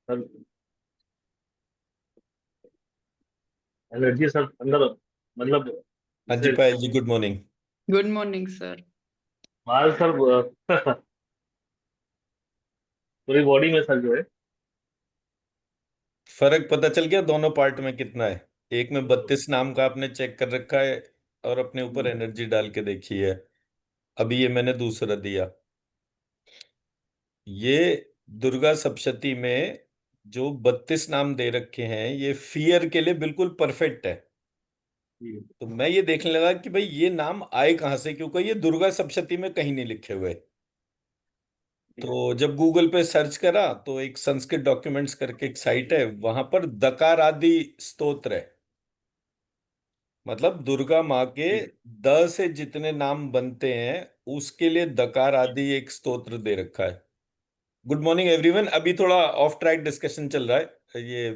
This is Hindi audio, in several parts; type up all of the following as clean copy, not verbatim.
सर, एनर्जी सर अंदर, मतलब हाँ जी जैसे Payal ji, good morning. Good morning sir. बाल सर पूरी बॉडी में सर जो है। फर्क पता चल गया दोनों पार्ट में कितना है? एक में 32 नाम का आपने चेक कर रखा है और अपने ऊपर हम्म, एनर्जी डाल के देखी है। अभी ये मैंने दूसरा दिया। ये दुर्गा सप्तशती में जो 32 नाम दे रखे हैं ये फियर के लिए बिल्कुल परफेक्ट है। हम्म, तो मैं ये देखने लगा कि भाई ये नाम आए कहाँ से, क्योंकि ये दुर्गा सप्तशती में कहीं नहीं लिखे हुए। तो जब गूगल पे सर्च करा तो एक संस्कृत डॉक्यूमेंट्स करके एक साइट है, वहां पर दकार आदि स्तोत्र है। मतलब दुर्गा माँ के हम्म, द से जितने नाम बनते हैं उसके लिए दकार आदि एक स्तोत्र दे रखा है। Good morning everyone. अभी थोड़ा ऑफ ट्रैक डिस्कशन चल रहा है ये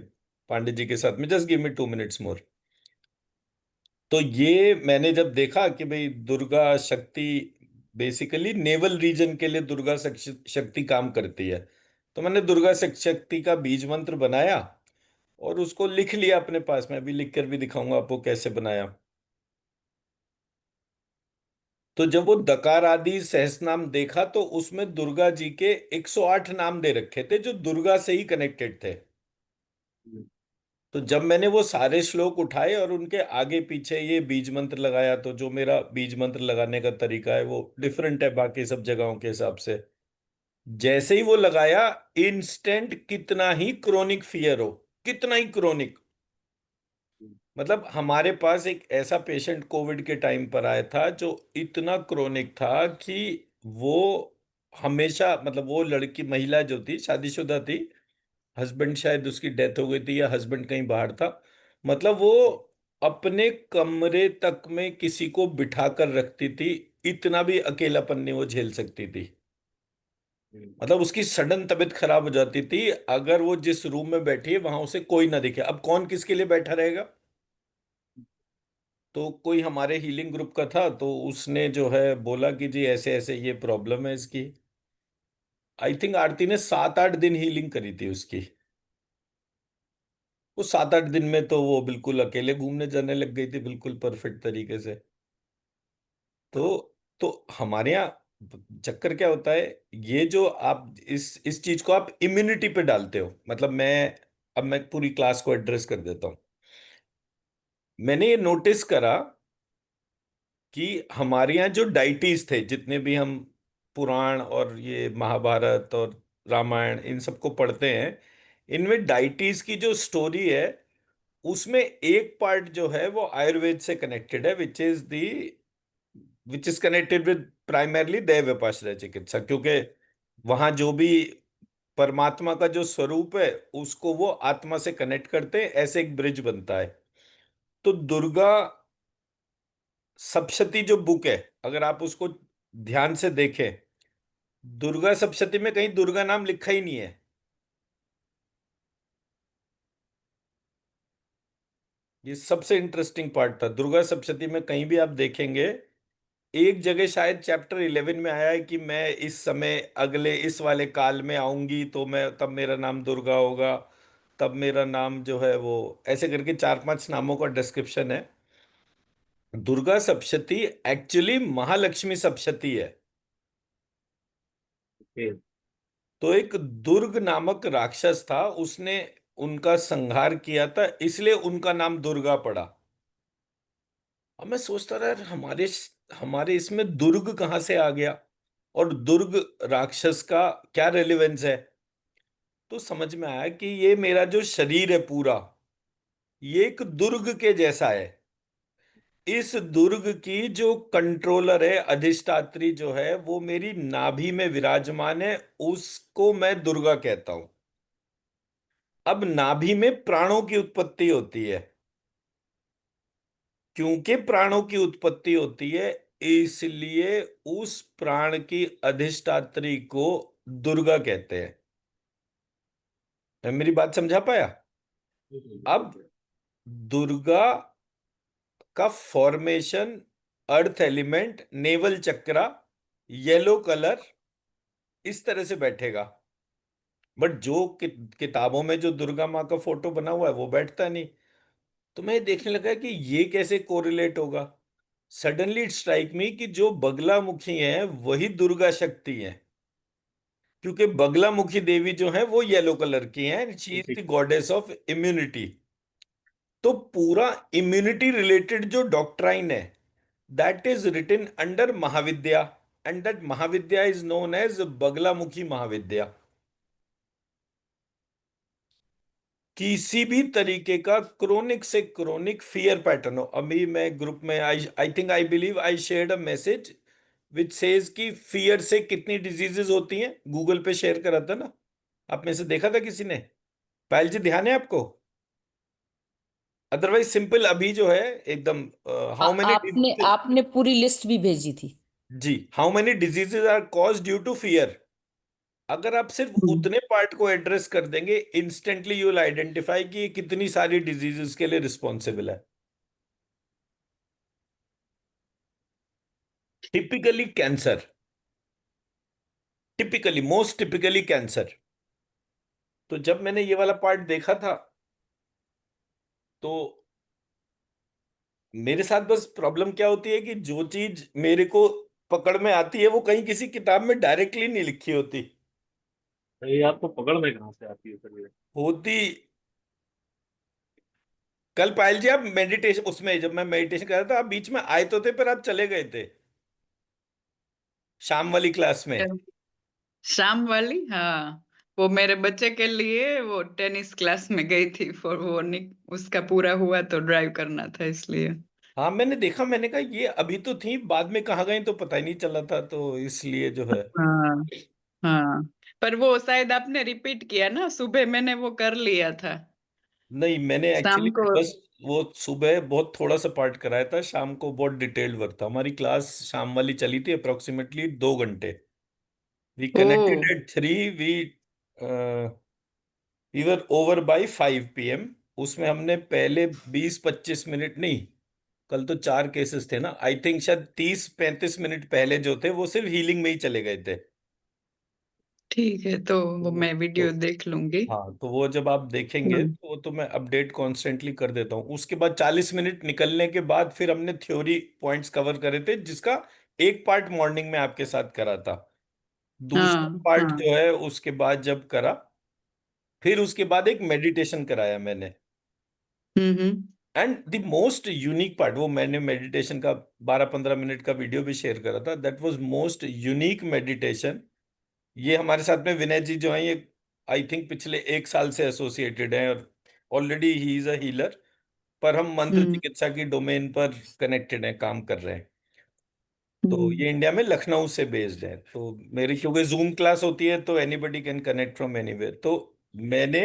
पांडे जी के साथ में, just give me 2 minutes more. तो ये मैंने जब देखा कि भाई दुर्गा शक्ति बेसिकली नेवल रीजन के लिए दुर्गा शक्ति काम करती है, तो मैंने दुर्गा शक्ति का बीज मंत्र बनाया और उसको लिख लिया अपने पास में। अभी लिख कर भी दिखाऊंगा आपको कैसे बनाया। तो जब वो दकार आदि सहस्त्रनाम देखा तो उसमें दुर्गा जी के 108 नाम दे रखे थे जो दुर्गा से ही कनेक्टेड थे। हम्म, तो जब मैंने वो सारे श्लोक उठाए और उनके आगे पीछे ये बीज मंत्र लगाया, तो जो मेरा बीज मंत्र लगाने का तरीका है वो डिफरेंट है बाकी सब जगहों के हिसाब से। जैसे ही वो लगाया, इंस्टेंट कितना ही क्रोनिक फियर हो, कितना ही क्रोनिक, मतलब हमारे पास एक ऐसा पेशेंट कोविड के टाइम पर आया था जो इतना क्रोनिक था कि वो हमेशा, मतलब वो लड़की महिला जो थी शादीशुदा थी, हस्बैंड शायद उसकी डेथ हो गई थी या हस्बैंड कहीं बाहर था, मतलब वो अपने कमरे तक में किसी को बिठा कर रखती थी। इतना भी अकेलापन नहीं वो झेल सकती थी। हम्म, मतलब उसकी सडन तबीयत खराब हो जाती थी अगर वो जिस रूम में बैठी है वहां उसे कोई ना दिखे। अब कौन किसके लिए बैठा रहेगा? तो कोई हमारे हीलिंग ग्रुप का था, तो उसने जो है बोला कि जी ऐसे ऐसे ये प्रॉब्लम है इसकी। आई थिंक आरती ने 7-8 दिन हीलिंग करी थी उसकी। वो 7-8 दिन में तो वो बिल्कुल अकेले घूमने जाने लग गई थी, बिल्कुल परफेक्ट तरीके से। तो हमारे यहाँ चक्कर क्या होता है, ये जो आप इस चीज को आप इम्यूनिटी पे डालते हो। मतलब मैं पूरी क्लास को एड्रेस कर देता हूँ। मैंने ये नोटिस करा कि हमारे यहाँ जो डाइटीज थे, जितने भी हम पुराण और ये महाभारत और रामायण इन सबको पढ़ते हैं, इनमें डाइटीज की जो स्टोरी है उसमें एक पार्ट जो है वो आयुर्वेद से कनेक्टेड है, which is connected with primarily दैव विपाश्रय चिकित्सा, क्योंकि वहां जो भी परमात्मा का जो स्वरूप है उसको वो आत्मा से कनेक्ट करते हैं, ऐसे एक ब्रिज बनता है। तो दुर्गा सप्तशती जो बुक है, अगर आप उसको ध्यान से देखें, दुर्गा सप्तशती में कहीं दुर्गा नाम लिखा ही नहीं है। ये सबसे इंटरेस्टिंग पार्ट था। दुर्गा सप्तशती में कहीं भी आप देखेंगे, एक जगह शायद चैप्टर 11 में आया है कि मैं इस समय अगले इस वाले काल में आऊंगी तो मैं तब मेरा नाम दुर्गा होगा, तब मेरा नाम जो है वो, ऐसे करके 4-5 नामों का डिस्क्रिप्शन है। दुर्गा सप्तशती एक्चुअली महालक्ष्मी सप्तशती है। ओके। तो एक दुर्ग नामक राक्षस था, उसने उनका संहार किया था, इसलिए उनका नाम दुर्गा पड़ा। अब मैं सोचता रहा यार, हमारे इसमें दुर्ग कहाँ से आ गया और दुर्ग राक्षस का क्या रेलेवेंस है? तो समझ में आया कि ये मेरा जो शरीर है पूरा, ये एक दुर्ग के जैसा है। इस दुर्ग की जो कंट्रोलर है, अधिष्ठात्री जो है, वो मेरी नाभि में विराजमान है, उसको मैं दुर्गा कहता हूं। अब नाभि में प्राणों की उत्पत्ति होती है। क्योंकि प्राणों की उत्पत्ति होती है, इसलिए उस प्राण की अधिष्ठात्री को दुर्गा कहते हैं। मेरी बात समझा पाया? अब दुर्गा का फॉर्मेशन, अर्थ एलिमेंट, नेवल चक्रा, येलो कलर, इस तरह से बैठेगा। बट जो किताबों में जो दुर्गा माँ का फोटो बना हुआ है वो बैठता नहीं। तो मैं देखने लगा कि ये कैसे कोरिलेट होगा। सडनली इट स्ट्राइक मी कि जो बगलामुखी है वही दुर्गा शक्ति है, क्योंकि बगलामुखी देवी जो है वो येलो कलर की है, शी इज ठीक। The goddess of immunity. तो पूरा इम्यूनिटी रिलेटेड जो डॉक्ट्राइन है, that is written under Mahavidya, and that Mahavidya is known as Baglamukhi Mahavidya. किसी भी तरीके का क्रोनिक से क्रोनिक फियर पैटर्न हो, अभी मैं ग्रुप में I I think I believe I shared a message which says कि फियर से कितनी डिजीजेस होती हैं, गूगल पे शेयर करा था ना, आप में से देखा था किसी ने? पायल जी ध्यान है आपको? अदरवाइज सिंपल अभी जो है एकदम, हाउ मेनी, आपने आपने पूरी लिस्ट भी भेजी थी। जी, how many diseases are caused due to fear. अगर आप सिर्फ हम्म। उतने पार्ट को एड्रेस कर देंगे, इंस्टेंटली यू विल आइडेंटिफाई कि ये कितनी सारी डिजीजेस के लिए रिस्पॉन्सिबल है। Typically cancer, typically most typically cancer. तो जब मैंने ये वाला पार्ट देखा था, तो मेरे साथ बस प्रॉब्लम क्या होती है कि जो चीज मेरे को पकड़ में आती है वो कहीं किसी किताब में डायरेक्टली नहीं लिखी होती। तो ये आपको पकड़ में कहाँ से आती है फिर ये? होती कल पायल जी आप मेडिटेशन, उसमें जब मैं मेडिटेशन कर रहा था आप बीच में आए तो थे, पर आप चले गए थे शाम वाली क्लास में। शाम वाली, हाँ। वो मेरे बच्चे के लिए वो टेनिस क्लास में गई थी, फॉर वो उसका पूरा हुआ तो ड्राइव करना था इसलिए। हाँ मैंने देखा, मैंने कहा ये अभी तो थी, बाद में कहाँ गई तो पता ही नहीं चला था, तो इसलिए जो है। हाँ हाँ। पर वो शायद आपने रिपीट किया ना, सुबह मैंने वो कर लिया था। नहीं मैंने एक्चुअली शाम को। बस वो सुबह बहुत थोड़ा सा पार्ट कराया था, शाम को बहुत डिटेल्ड वर्क था। हमारी क्लास शाम वाली चली थी अप्रोक्सीमेटली 2 घंटे। We oh. Connected at 3, we were over by 5 PM। उसमें हमने पहले 20-25 मिनट नहीं, कल तो 4 केसेस थे ना, आई थिंक शायद 30-35 मिनट पहले जो थे वो सिर्फ हीलिंग में ही चले गए थे। ठीक है, तो वो तो, मैं वीडियो तो देख लूंगी। हाँ, तो वो जब आप देखेंगे हम्म। तो वो तो मैं अपडेट कॉन्स्टेंटली कर देता हूँ। उसके बाद 40 मिनट निकलने के बाद फिर हमने थ्योरी पॉइंट्स कवर करे थे, जिसका एक पार्ट मॉर्निंग में आपके साथ करा था। दूसरा हाँ पार्ट हाँ। जो है उसके बाद जब करा, फिर उसके बाद एक मेडिटेशन कराया मैंने। Hmm. And the most unique part, वो मैंने मेडिटेशन का 12-15 मिनट का वीडियो भी शेयर करा था, that was most unique meditation. ये हमारे साथ में विनय जी जो हैं, ये आई थिंक पिछले 1 साल से एसोसिएटेड हैं, और already he is a healer. पर हम मंत्र हम्म। चिकित्सा की डोमेन पर कनेक्टेड हैं, काम कर रहे हैं। तो हम्म। ये इंडिया में लखनऊ से बेस्ड है। तो मेरी क्योंकि जूम क्लास होती है तो anybody can connect from anywhere. तो मैंने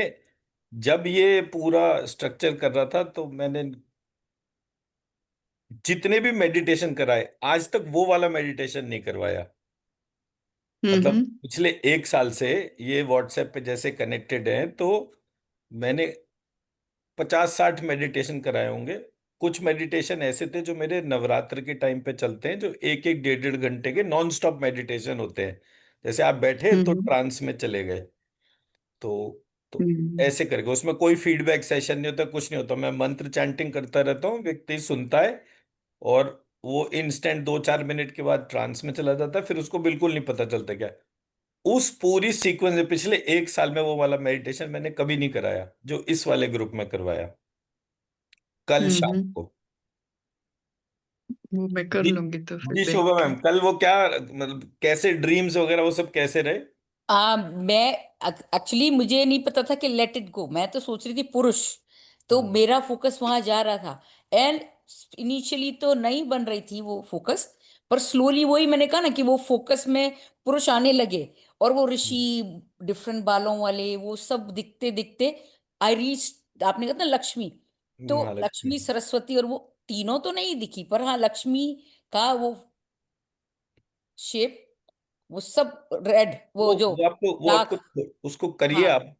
जब ये पूरा स्ट्रक्चर कर रहा था तो मैंने जितने भी मेडिटेशन कराए आज तक वो वाला मेडिटेशन नहीं करवाया। मतलब हम्म। पिछले 1 साल से ये व्हाट्सएप पे जैसे कनेक्टेड हैं, तो मैंने 50-60 मेडिटेशन कराए होंगे। कुछ मेडिटेशन ऐसे थे जो मेरे नवरात्र के टाइम पे चलते हैं, जो 1-1 1.5 घंटे के नॉन स्टॉप मेडिटेशन होते हैं। जैसे आप बैठे तो हम्म। ट्रांस में चले गए। तो हम्म। ऐसे करके उसमें कोई फीडबैक सेशन नहीं होता, कुछ नहीं होता। मैं मंत्र चैंटिंग करता रहता हूँ, व्यक्ति सुनता है, और वो इंस्टेंट 2-4 मिनट के बाद ट्रांस में चला जाता है, फिर उसको बिल्कुल नहीं पता चलता क्या है। उस पूरी सीक्वेंस में पिछले 1 साल में वो वाला मेडिटेशन मैंने कभी नहीं कराया जो इस वाले ग्रुप में करवाया कल शाम हम्म। को। वो मैं कर जी, लूंगी तो फिर जी देख शोभा के। मैम, कल वो क्या मतलब कैसे ड्रीम्स वगैरह वो सब कैसे रहे? मैं एक्चुअली मुझे नहीं पता था कि लेट इट गो, मैं तो सोच रही थी पुरुष। तो हम्म, मेरा फोकस वहां जा रहा था। एंड इनिशियली तो नहीं बन रही थी वो फोकस, पर स्लोली वही मैंने कहा ना कि वो फोकस में पुरुष आने लगे। और वो ऋषि, डिफरेंट बालों वाले, वो सब दिखते दिखते आई रीच, आपने कहा ना लक्ष्मी। तो महालक्ष्मी। लक्ष्मी, सरस्वती, और वो तीनों तो नहीं दिखी, पर हाँ लक्ष्मी का वो शेप, वो सब रेड, वो जो वो आपको दाग। उसको करिए हाँ, आप।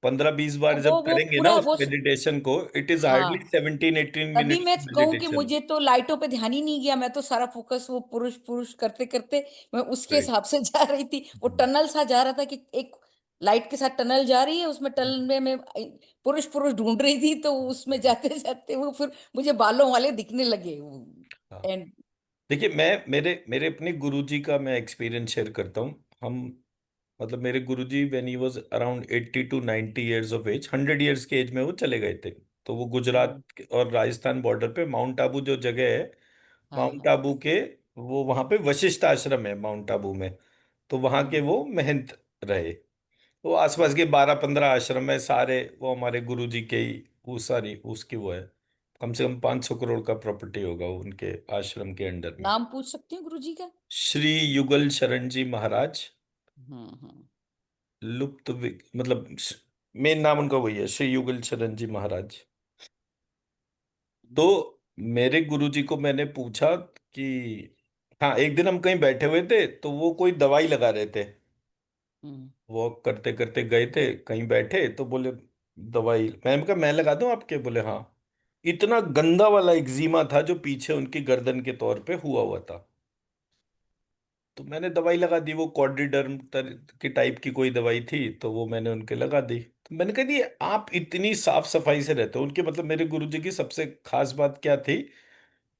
15-20 बार जब वो करेंगे ना पूरा उस वो मेडिटेशन को, इट इज हार्डली हाँ। 17-18 तभी मिनट्स मैं की कहूं कि मेडिटेशन। मुझे तो लाइटों पे ध्यान ही नहीं गया, मैं तो सारा फोकस वो पुरुष पुरुष करते करते मैं उसके राइट। हिसाब से जा रही थी। वो टनल सा जा रहा था कि एक लाइट के साथ टनल जा रही है, उसमें टनल में मैं पुरुष पुरुष ढूंढ रही थी, तो उसमें जाते जाते वो फिर मुझे बालों वाले दिखने लगे। हाँ। एंड देखिए, मैं मेरे मेरे अपने गुरुजी का मैं एक्सपीरियंस शेयर करता हूँ। हम मतलब मेरे गुरुजी when he was around 80 to 90 years of age, 100 years के एज में वो चले गए थे। तो वो गुजरात और राजस्थान बॉर्डर पे माउंट आबू जो जगह है, हाँ माउंट हाँ। आबू के, वो वहाँ पे वशिष्ठ आश्रम है माउंट आबू में। तो वहाँ के वो महंत रहे। वो आसपास के 12-15 आश्रम है सारे, वो हमारे गुरुजी के ही, वो सारी उसकी वो है। कम से कम 500 करोड़ का प्रॉपर्टी होगा वो उनके आश्रम के अंडर में। नाम पूछ सकती हूँ गुरुजी का? श्री युगल शरण जी महाराज। हम्म। मतलब मेन नाम उनका वही है, श्री युगल शरण जी महाराज। तो मेरे गुरुजी को मैंने पूछा कि, हाँ, एक दिन हम कहीं बैठे हुए थे तो वो कोई दवाई लगा रहे थे। हम्म। वॉक करते करते गए थे, कहीं बैठे तो बोले दवाई, मैंने कहा मैं लगा दूं आपके? बोले हाँ। इतना गंदा वाला एक्जिमा था जो पीछे उनकी गर्दन के तौर पे हुआ हुआ था। तो मैंने दवाई लगा दी, वो कॉर्डिडर्म की टाइप की कोई दवाई थी, तो वो मैंने उनके लगा दी। तो मैंने कहा, ये आप इतनी साफ सफाई से रहते हो? उनके मतलब मेरे गुरुजी की सबसे खास बात क्या थी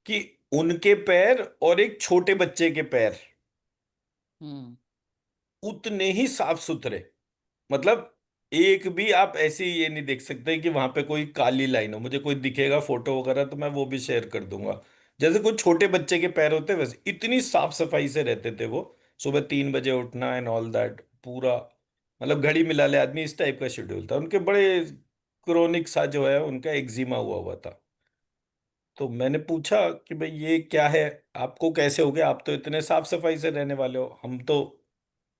कि उनके पैर और एक छोटे बच्चे के पैर हम्म। उतने ही साफ सुथरे। मतलब एक भी आप ऐसी ये नहीं देख सकते कि वहां पे कोई काली लाइन हो। मुझे कोई दिखेगा फोटो वगैरह तो मैं वो भी शेयर कर दूंगा। जैसे कोई छोटे बच्चे के पैर होते हैं, वैसे इतनी साफ सफाई से रहते थे वो। सुबह 3 बजे उठना एंड ऑल दैट पूरा, मतलब घड़ी मिला ले आदमी, इस टाइप का शेड्यूल था। उनके बड़े क्रोनिक सा जो है उनका एक्जिमा हुआ हुआ था। तो मैंने पूछा कि भाई ये क्या है, आपको कैसे हो गया? आप तो इतने साफ सफाई से रहने वाले हो, हम तो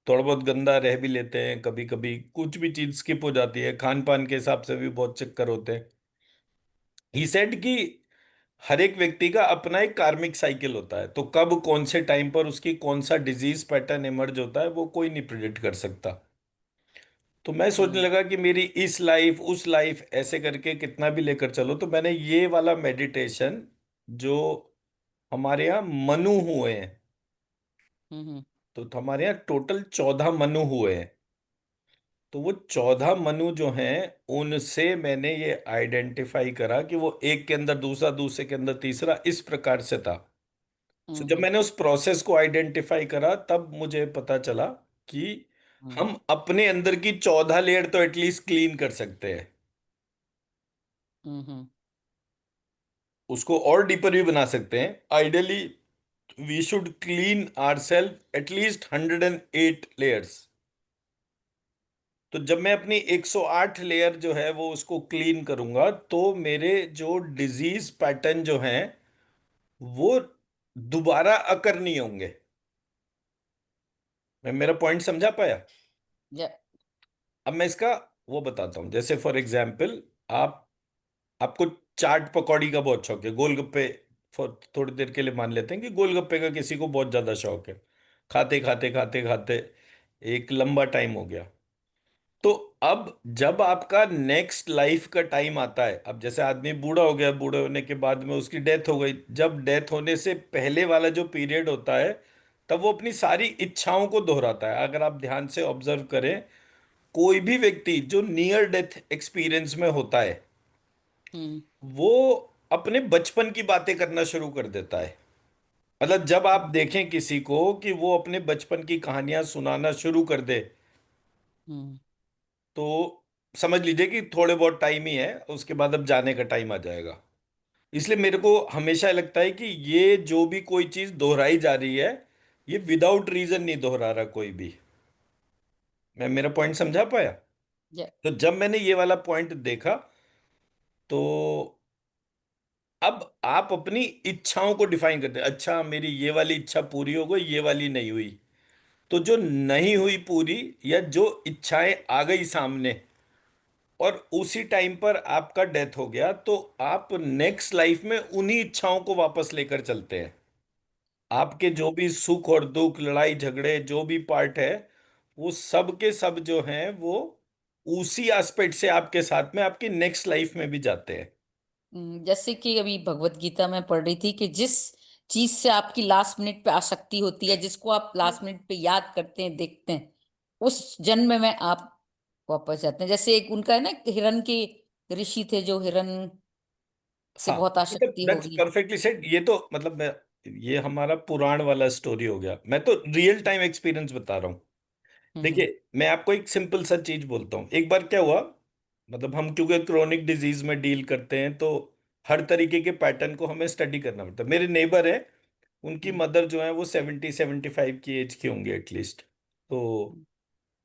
थोड़ा बहुत गंदा रह भी लेते हैं, कभी कभी कुछ भी चीज स्किप हो जाती है, खान पान के हिसाब से भी बहुत चक्कर होते हैं। ही सेड कि हर एक व्यक्ति का अपना एक कार्मिक साइकिल होता है, तो कब कौन से टाइम पर उसकी कौन सा डिजीज पैटर्न इमर्ज होता है वो कोई नहीं प्रिडिक्ट कर सकता। तो मैं सोचने हम्म। लगा कि मेरी इस लाइफ उस लाइफ ऐसे करके कितना भी लेकर चलो, तो मैंने ये वाला मेडिटेशन जो हमारे यहाँ मनु हुए हैं, हम्म। तो हमारे यहाँ टोटल 14 मनु हुए हैं। तो वो 14 मनु जो हैं, उनसे मैंने ये आइडेंटिफाई करा कि वो एक के अंदर दूसरा, दूसरे के अंदर तीसरा, इस प्रकार से था। सो जब हम्म। मैंने उस प्रोसेस को आइडेंटिफाई करा तब मुझे पता चला कि हम्म। हम अपने अंदर की 14 लेयर तो एटलीस्ट क्लीन कर सकते हैं। हम्म। उसको और डीपर भी बना सकते हैं। Ideally we should clean our self at least 108 layers. तो जब मैं अपनी 108 लेयर जो है वो उसको क्लीन करूंगा, तो मेरे जो डिजीज पैटर्न जो हैं वो दोबारा अकर नहीं होंगे। मैं मेरा पॉइंट समझा पाया? या अब मैं इसका वो बताता हूँ। जैसे फॉर एग्जाम्पल, आप आपको चाट पकौड़ी का बहुत शौक है, गोलगप्पे, फॉर थोड़ी देर के लिए मान लेते हैं कि गोलगप्पे का किसी को बहुत ज्यादा शौक है। खाते खाते खाते खाते एक लंबा टाइम हो गया। तो अब जब आपका नेक्स्ट लाइफ का टाइम आता है, अब जैसे आदमी बूढ़ा हो गया, बूढ़े होने के बाद में उसकी डेथ हो गई, जब डेथ होने से पहले वाला जो पीरियड होता है, तब वो अपनी सारी इच्छाओं को दोहराता है। अगर आप ध्यान से ऑब्जर्व करें, कोई भी व्यक्ति जो नियर डेथ एक्सपीरियंस में होता है, हम्म। वो अपने बचपन की बातें करना शुरू कर देता है। मतलब जब आप देखें किसी को कि वो अपने बचपन की कहानियां सुनाना शुरू कर दे, हम्म। तो समझ लीजिए कि थोड़े बहुत टाइम ही है, उसके बाद अब जाने का टाइम आ जाएगा। इसलिए मेरे को हमेशा लगता है कि ये जो भी कोई चीज दोहराई जा रही है, ये विदाउट रीजन नहीं दोहरा रहा कोई भी। मैं मेरा पॉइंट समझा पाया? या तो जब मैंने ये वाला पॉइंट देखा, तो अब आप अपनी इच्छाओं को डिफाइन करते हैं। अच्छा, मेरी ये वाली इच्छा पूरी हो गई, ये वाली नहीं हुई। तो जो नहीं हुई पूरी, या जो इच्छाएं आ गई सामने और उसी टाइम पर आपका डेथ हो गया, तो आप नेक्स्ट लाइफ में उन्हीं इच्छाओं को वापस लेकर चलते हैं। आपके जो भी सुख और दुख, लड़ाई झगड़े, जो भी पार्ट है, वो सब के सब जो हैं वो उसी एस्पेक्ट से आपके साथ में आपकी नेक्स्ट लाइफ में भी जाते हैं। जैसे कि अभी भगवत गीता में पढ़ रही थी कि जिस चीज से आपकी लास्ट मिनट पे आसक्ति होती है, जिसको आप लास्ट मिनट पे याद करते हैं, देखते हैं, उस जन्म में आप वापस जाते हैं। जैसे एक उनका है ना, एक हिरन के ऋषि थे जो हिरन से हाँ, बहुत मतलब आसक्ति हो दैट्स गई। Perfectly said. ये तो मतलब मैं, ये हमारा पुराण वाला स्टोरी हो गया, मैं तो रियल टाइम एक्सपीरियंस बता रहा हूँ। हम्म। देखिए, मैं आपको एक सिंपल सा चीज बोलता हूँ। एक बार क्या हुआ, मतलब हम क्योंकि क्रोनिक डिजीज में डील करते हैं तो हर तरीके के पैटर्न को हमें स्टडी करना पड़ता है। मेरे नेबर है, उनकी हम्म। मदर जो है वो 70-75 की एज की होंगी एटलीस्ट। तो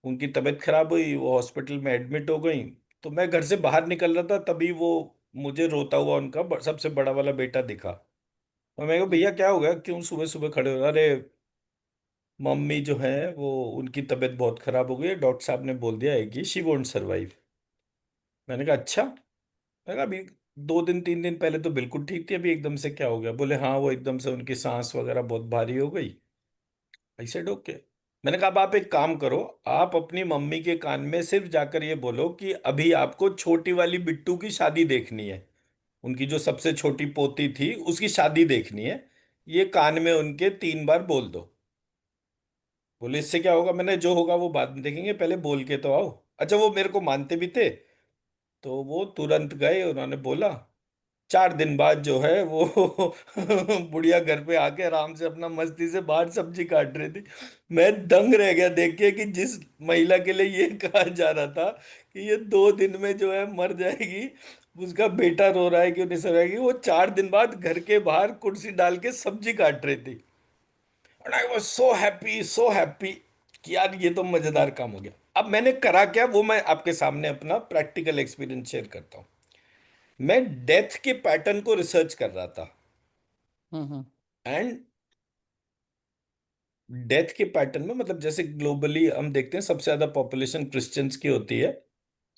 उनकी तबीयत खराब हुई, वो हॉस्पिटल में एडमिट हो गई। तो मैं घर से बाहर निकल रहा था, तभी वो मुझे रोता हुआ उनका सबसे बड़ा वाला बेटा दिखा। और मैं कहा, हम्म। भैया क्या हो गया, क्यों सुबह सुबह खड़े हो? अरे मम्मी जो है वो, उनकी तबीयत बहुत खराब हो गई है, डॉक्टर साहब ने बोल दिया है कि शी वोंट सर्वाइव। मैंने कहा अच्छा। मैं कहा अभी 2 दिन 3 दिन पहले तो बिल्कुल ठीक थी, अभी एकदम से क्या हो गया? बोले हाँ, वो एकदम से उनकी सांस वगैरह बहुत भारी हो गई। I said okay. मैंने कहा अब आप एक काम करो, आप अपनी मम्मी के कान में सिर्फ जाकर ये बोलो कि अभी आपको छोटी वाली बिट्टू की शादी देखनी है, उनकी जो सबसे छोटी पोती थी उसकी शादी देखनी है, ये कान में उनके 3 बार बोल दो। बोले इससे क्या होगा? मैंने जो होगा वो बाद में देखेंगे, पहले बोल के तो आओ। अच्छा, वो मेरे को मानते भी थे, तो वो तुरंत गए, उन्होंने बोला। 4 दिन बाद जो है वो बुढ़िया घर पे आके आराम से अपना मस्ती से बाहर सब्जी काट रही थी। मैं दंग रह गया देख के कि जिस महिला के लिए ये कहा जा रहा था कि ये 2 दिन में जो है मर जाएगी, उसका बेटा रो रहा है कि नहीं सर आएगी, वो 4 दिन बाद घर के बाहर कुर्सी डाल के सब्जी काट रही थी। And I was so happy, so happy कि यार ये तो मजेदार काम हो गया। अब मैंने करा क्या, वो मैं आपके सामने अपना प्रैक्टिकल एक्सपीरियंस शेयर करता हूँ। मैं डेथ के पैटर्न को रिसर्च कर रहा था, हम्म। एंड डेथ के पैटर्न में मतलब जैसे ग्लोबली हम देखते हैं सबसे ज्यादा पॉपुलेशन क्रिश्चियंस की होती है।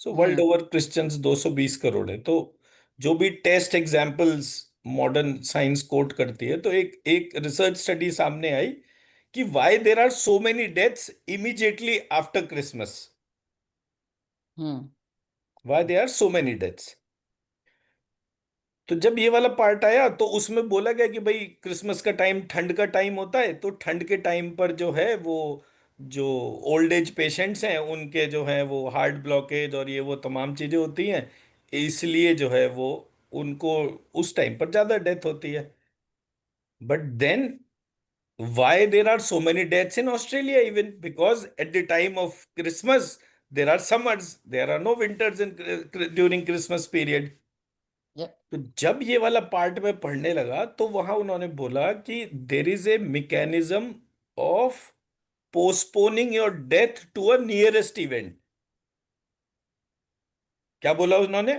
So world hmm. Over Christians 220 crore है। तो जो भी test examples modern science quote करती है, तो एक एक रिसर्च स्टडी सामने आई कि why there are so many deaths immediately after Christmas. Hmm. Why there are so many deaths. तो जब ये वाला पार्ट आया तो उसमें बोला गया कि भाई क्रिसमस का टाइम ठंड का टाइम होता है, तो ठंड के टाइम पर जो है वो जो ओल्ड एज पेशेंट्स हैं उनके जो है वो हार्ट ब्लॉकेज और ये वो तमाम चीजें होती हैं, इसलिए जो है वो उनको उस टाइम पर ज्यादा डेथ होती है। But then why there are so many deaths in Australia even? Because at the time of Christmas there are summers, there are no winters in during Christmas period. Yep. तो जब ये वाला पार्ट में पढ़ने लगा तो वहां उन्होंने बोला कि there is a mechanism of postponing your death to a nearest event. क्या बोला उन्होंने?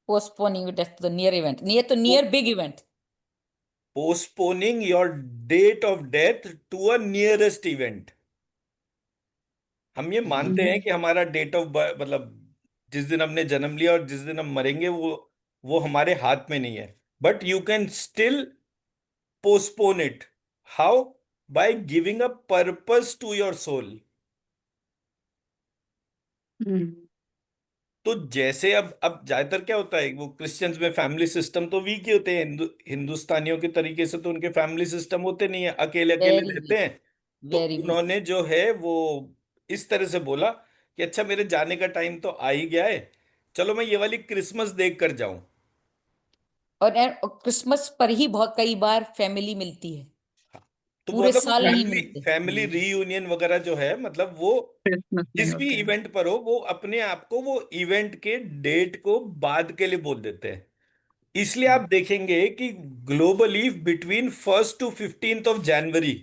Postponing it to the near event, near to near big event. Postponing your date of death to a nearest event. हम ये हम्म। मानते हैं कि हमारा डेट ऑफ मतलब जिस दिन हमने जन्म लिया और जिस दिन हम मरेंगे वो हमारे हाथ में नहीं है। But you can still postpone it. How? By giving a purpose to your soul. Hmm. तो जैसे अब ज्यादातर क्या होता है, वो क्रिश्चियंस में फैमिली सिस्टम तो वीक ही होते हैं, हिंदुस्तानियों के तरीके से तो उनके फैमिली सिस्टम होते नहीं है, अकेले अकेले Very रहते weak, हैं। तो very weak. उन्होंने जो है वो इस तरह से बोला कि अच्छा मेरे जाने का टाइम तो आ ही गया है, चलो मैं ये वाली क्रिसमस देख कर जाऊं। और क्रिसमस पर ही बहुत कई बार फैमिली मिलती है, तो वो पूरे मतलब वो साल नहीं फैमिली मिलते। फैमिली रीयूनियन वगैरह जो है, मतलब वो क्रिसमस में जिस भी होते हैं। इवेंट पर हो वो अपने आप को वो इवेंट के डेट को बाद के लिए बोल देते हैं। इसलिए आप हम्म। देखेंगे कि globally between 1st to 15th of January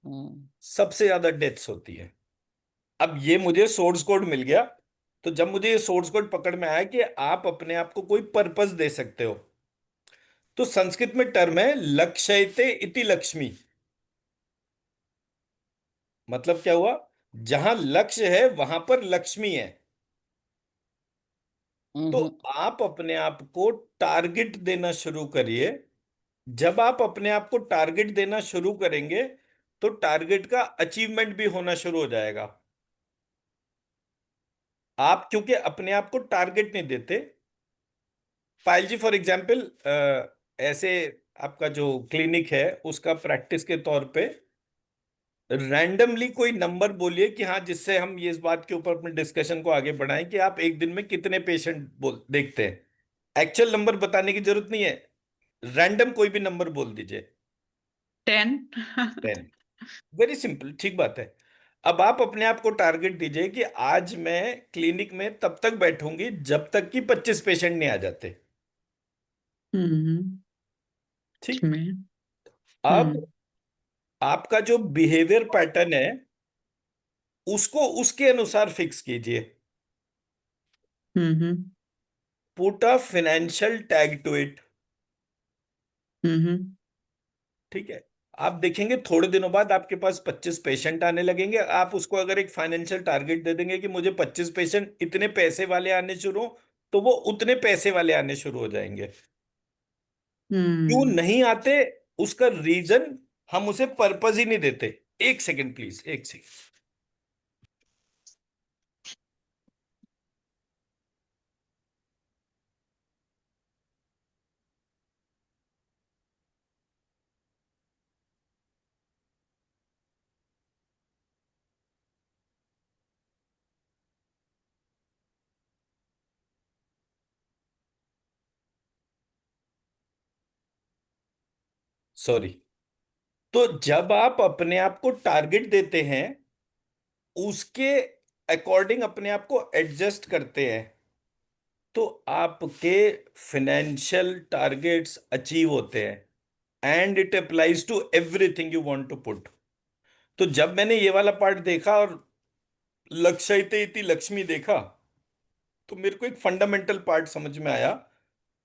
हम्म। सबसे ज्यादा डेथ्स होती है। अब ये मुझे सोर्स कोड मिल गया। तो जब मुझे ये सोर्स कोड पकड़ में आया कि आप अपने आप को कोई पर्पस दे सकते हो, तो संस्कृत में टर्म है लक्ष्यते इति लक्ष्मी। मतलब क्या हुआ? जहां लक्ष्य है वहां पर लक्ष्मी है। तो हम्म। आप अपने आप को टारगेट देना शुरू करिए। जब आप अपने आप को टारगेट देना शुरू करेंगे तो टारगेट का अचीवमेंट भी होना शुरू हो जाएगा। आप क्योंकि अपने आप को टारगेट नहीं देते। पायल जी फॉर एग्जाम्पल, ऐसे आपका जो क्लिनिक है उसका प्रैक्टिस के तौर पे रैंडमली कोई नंबर बोलिए कि हाँ, जिससे हम ये इस बात के ऊपर अपने डिस्कशन को आगे बढ़ाएं कि आप एक दिन में कितने पेशेंट बोल देखते हैं। एक्चुअल नंबर बताने की जरूरत नहीं है, रैंडम कोई भी नंबर बोल दीजिए। 10। 10। वेरी सिंपल, ठीक बात है। अब आप अपने आप को टारगेट दीजिए कि आज मैं क्लिनिक में तब तक बैठूंगी जब तक कि 25 पेशेंट नहीं आ जाते। हम्म। ठीक। में। अब हम्म। आपका जो बिहेवियर पैटर्न है उसको उसके अनुसार फिक्स कीजिए। Hmm. Put a financial tag to it. Hmm. ठीक है। आप देखेंगे थोड़े दिनों बाद आपके पास 25 पेशेंट आने लगेंगे। आप उसको अगर एक फाइनेंशियल टारगेट दे देंगे कि मुझे 25 पेशेंट इतने पैसे वाले आने शुरू हो, तो वो उतने पैसे वाले आने शुरू हो जाएंगे। क्यों हम्म। नहीं आते, उसका रीजन हम उसे पर्पज ही नहीं देते। एक सेकंड प्लीज, एक सेकंड। सॉरी। तो जब आप अपने आप को टारगेट देते हैं, उसके अकॉर्डिंग अपने आप को एडजस्ट करते हैं, तो आपके फाइनेंशियल टारगेट्स अचीव होते हैं। And it applies to everything you want to put. तो जब मैंने ये वाला पार्ट देखा और लक्ष्यते इति लक्ष्मी देखा, तो मेरे को एक फंडामेंटल पार्ट समझ में आया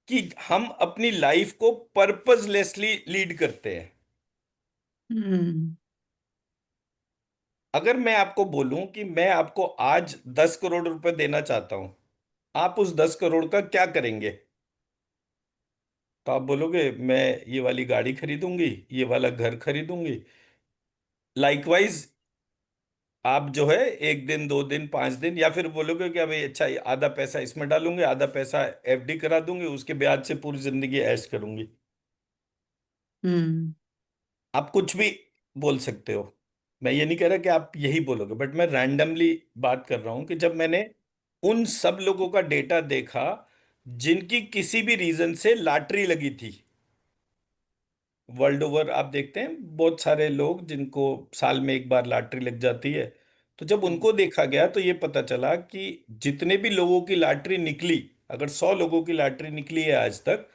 कि हम अपनी लाइफ को पर्पजलेसली लीड करते हैं। हम्म। अगर मैं आपको बोलूं कि मैं आपको आज 10 करोड़ रुपए देना चाहता हूं, आप उस 10 करोड़ का क्या करेंगे? तो आप बोलोगे मैं ये वाली गाड़ी खरीदूंगी, ये वाला घर खरीदूंगी। लाइकवाइज आप जो है 1 दिन, 2 दिन, 5 दिन, या फिर बोलोगे कि अभी अच्छा ये आधा पैसा इसमें डालूंगी, आधा पैसा एफडी करा दूंगी, उसके ब्याज से पूरी जिंदगी ऐश करूंगी। हम्म। आप कुछ भी बोल सकते हो। मैं ये नहीं कह रहा कि आप यही बोलोगे, बट मैं रैंडमली बात कर रहा हूं कि जब मैंने उन सब लोगों का डेटा देखा जिनकी किसी भी रीजन से लॉटरी लगी थी। वर्ल्ड ओवर आप देखते हैं बहुत सारे लोग जिनको साल में एक बार लॉटरी लग जाती है। तो जब हम्म उनको देखा गया तो ये पता चला कि जितने भी लोगों की लॉटरी निकली, अगर 100 लोगों की लॉटरी निकली है आज तक,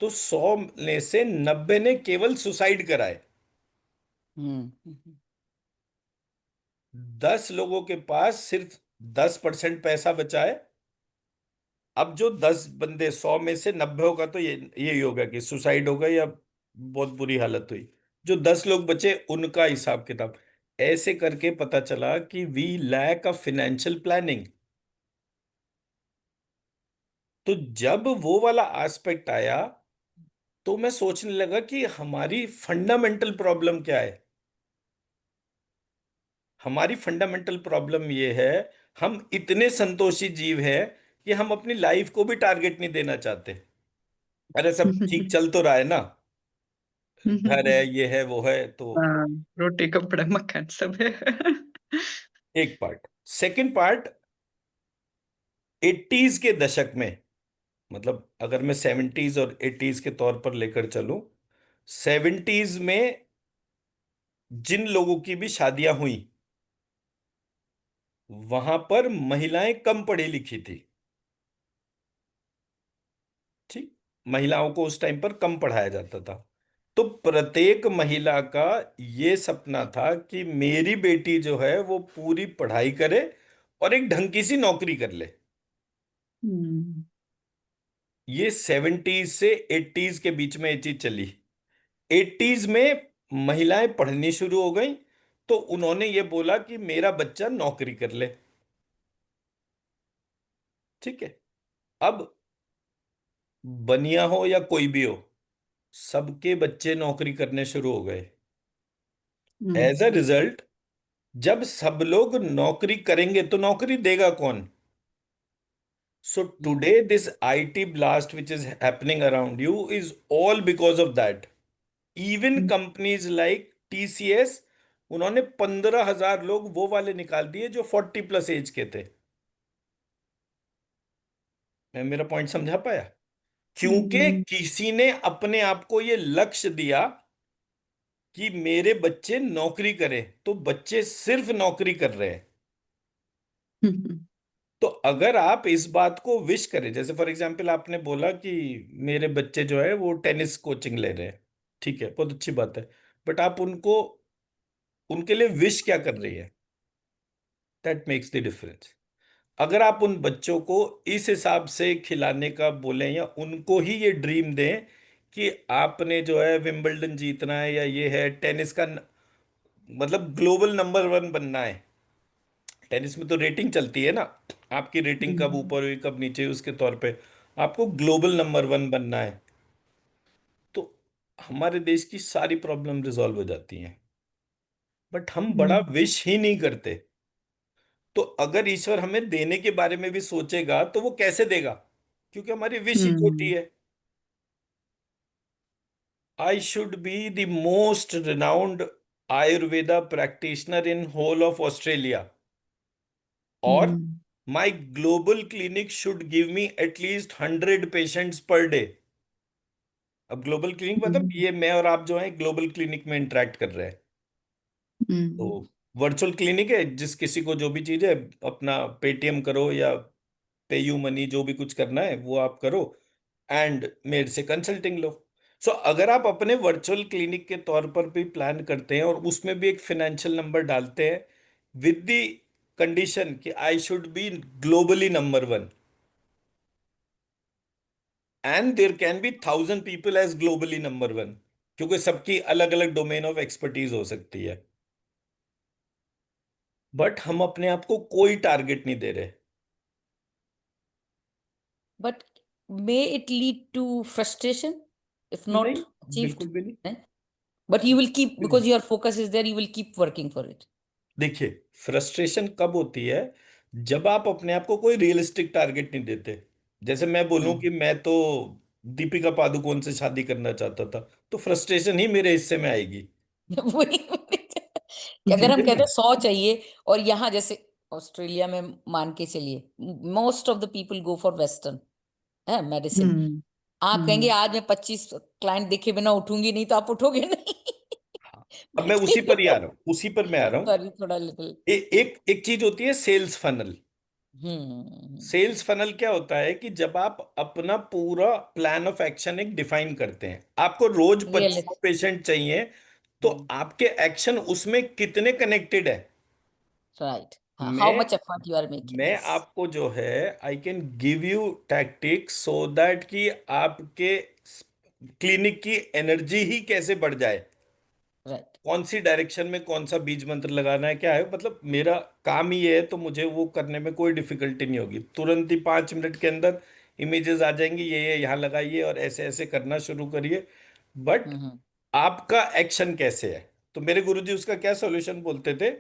तो 100 में से 90 ने केवल सुसाइड कराए। हम्म हम्म 10 लोगों के पास सिर्फ 10% पैसा बचा है। अब जो 10 बंदे, 100 में से 90 होगा तो ये यही होगा कि सुसाइड हो गई या बहुत बुरी हालत हुई। जो 10 लोग बचे उनका हिसाब किताब। ऐसे करके पता चला कि we lack a financial planning. तो जब वो वाला एस्पेक्ट आया, तो मैं सोचने लगा कि हमारी फंडामेंटल प्रॉब्लम क्या है। हमारी फंडामेंटल प्रॉब्लम ये है, हम इतने संतोषी जीव हैं कि हम अपनी लाइफ को भी टारगेट नहीं देना चाहते। अरे सब ठीक चल तो रहा है ना, घर है, ये है, वो है, तो हाँ, रोटी कपड़ा मकान सब है। एक पार्ट। सेकंड पार्ट, 80s के दशक में, मतलब अगर मैं 70s और 80s के तौर पर लेकर चलूं, 70s में जिन लोगों की भी शादियां हुई, वहां पर महिलाएं कम पढ़ी लिखी थी। ठीक। महिलाओं को उस टाइम पर कम पढ़ाया जाता था। तो प्रत्येक महिला का ये सपना था कि मेरी बेटी जो है वो पूरी पढ़ाई करे और एक ढंग की सी नौकरी कर ले। हम्म। ये 70s से 80s के बीच में ये चीज चली। 80s में महिलाएं पढ़नी शुरू हो गई, तो उन्होंने ये बोला कि मेरा बच्चा नौकरी कर ले। ठीक है। अब बनिया हो या कोई भी हो, सबके बच्चे नौकरी करने शुरू हो गए। As a hmm. रिजल्ट, जब सब लोग नौकरी करेंगे तो नौकरी देगा कौन? So hmm today this IT blast which is happening around you is all because of that. Even companies like TCS उन्होंने 15,000 लोग वो वाले निकाल दिए जो 40+ एज के थे। मैं मेरा पॉइंट समझा पाया? क्योंकि किसी ने अपने आप को ये लक्ष्य दिया कि मेरे बच्चे नौकरी करें, तो बच्चे सिर्फ नौकरी कर रहे हैं। तो अगर आप इस बात को विश करें, जैसे फॉर एग्जांपल आपने बोला कि मेरे बच्चे जो है वो टेनिस कोचिंग ले रहे हैं, ठीक है, बहुत अच्छी बात है। बट आप उनको, उनके लिए विश क्या कर रही है? That makes the difference. अगर आप उन बच्चों को इस हिसाब से खिलाने का बोलें, या उनको ही ये ड्रीम दें कि आपने जो है विंबलडन जीतना है, या ये है टेनिस का मतलब ग्लोबल नंबर 1 बनना है। टेनिस में तो रेटिंग चलती है ना, आपकी रेटिंग कब ऊपर हुई कब नीचे हुई उसके तौर पे आपको ग्लोबल नंबर 1 बनना है, तो हमारे देश की सारी प्रॉब्लम रिजॉल्व हो जाती हैं। बट हम बड़ा विश ही नहीं करते। तो अगर ईश्वर हमें देने के बारे में भी सोचेगा तो वो कैसे देगा? क्योंकि हमारी विश ही छोटी है। I should be the most renowned Ayurveda practitioner in whole of Australia, और my global clinic should give me at least 100 patients per day. अब ग्लोबल क्लिनिक मतलब ये मैं और आप जो है ग्लोबल क्लिनिक में इंटरेक्ट कर रहे हैं। तो वर्चुअल क्लिनिक है, जिस किसी को जो भी चीज है अपना पेटीएम करो या पेयू मनी, जो भी कुछ करना है वो आप करो, एंड मेरे से कंसल्टिंग लो। सो अगर आप अपने वर्चुअल क्लिनिक के तौर पर भी प्लान करते हैं और उसमें भी एक फाइनेंशियल नंबर डालते हैं विद द कंडीशन कि I should be globally number 1, and there can be 1,000 people as globally number 1, क्योंकि सबकी अलग अलग डोमेन ऑफ एक्सपर्टीज हो सकती है। बट हम अपने आप को कोई टारगेट नहीं दे रहे। But may it lead to frustration if नहीं, not achieved? बिल्कुल भी नहीं। Eh? But you will keep, because your focus is there, you will keep working for it. देखिए, फ्रस्ट्रेशन कब होती है? जब आप अपने आप को कोई रियलिस्टिक टारगेट नहीं देते। जैसे मैं बोलूं कि मैं तो दीपिका पादुकोण से शादी करना चाहता था, तो फ्रस्ट्रेशन ही मेरे हिस्से में आएगी। वही कि अगर ठीक हम है कहते ना? हैं 100 चाहिए, और यहाँ जैसे ऑस्ट्रेलिया में मान के चलिए most of the people go for western है मेडिसिन। आप कहेंगे आज मैं 25 क्लाइंट देखे बिना उठूंगी नहीं, तो आप उठोगे नहीं। अब मैं उसी पर ही आ बैठेंगे। रहा हूँ, उसी पर मैं आ रहा हूँ। सॉरी, थोड़ा लिटिल। एक एक चीज होती है सेल्स फनल। हम्म। सेल्स फनल क्या होता है कि जब आप अपना पूरा प्लान ऑफ एक्शन एक डिफाइन करते हैं, आपको रोज रियलिटी। 25 पेशेंट चाहिए, तो आपके एक्शन उसमें कितने कनेक्टेड है? राइट, हाँ, हाउ मैं much effort you are making, मैं यस। आपको जो है I can give you tactics so that कि आपके क्लिनिक की एनर्जी ही कैसे बढ़ जाए, राइट। कौन सी डायरेक्शन में कौन सा बीज मंत्र लगाना है, क्या है, मतलब मेरा काम ही है, तो मुझे वो करने में कोई डिफिकल्टी नहीं होगी। तुरंत ही 5 मिनट के अंदर इमेजेस आ जाएंगी, ये यहाँ लगाइए और ऐसे ऐसे करना शुरू करिए। बट हम्म। आपका एक्शन कैसे है? तो मेरे गुरुजी उसका क्या सॉल्यूशन बोलते थे?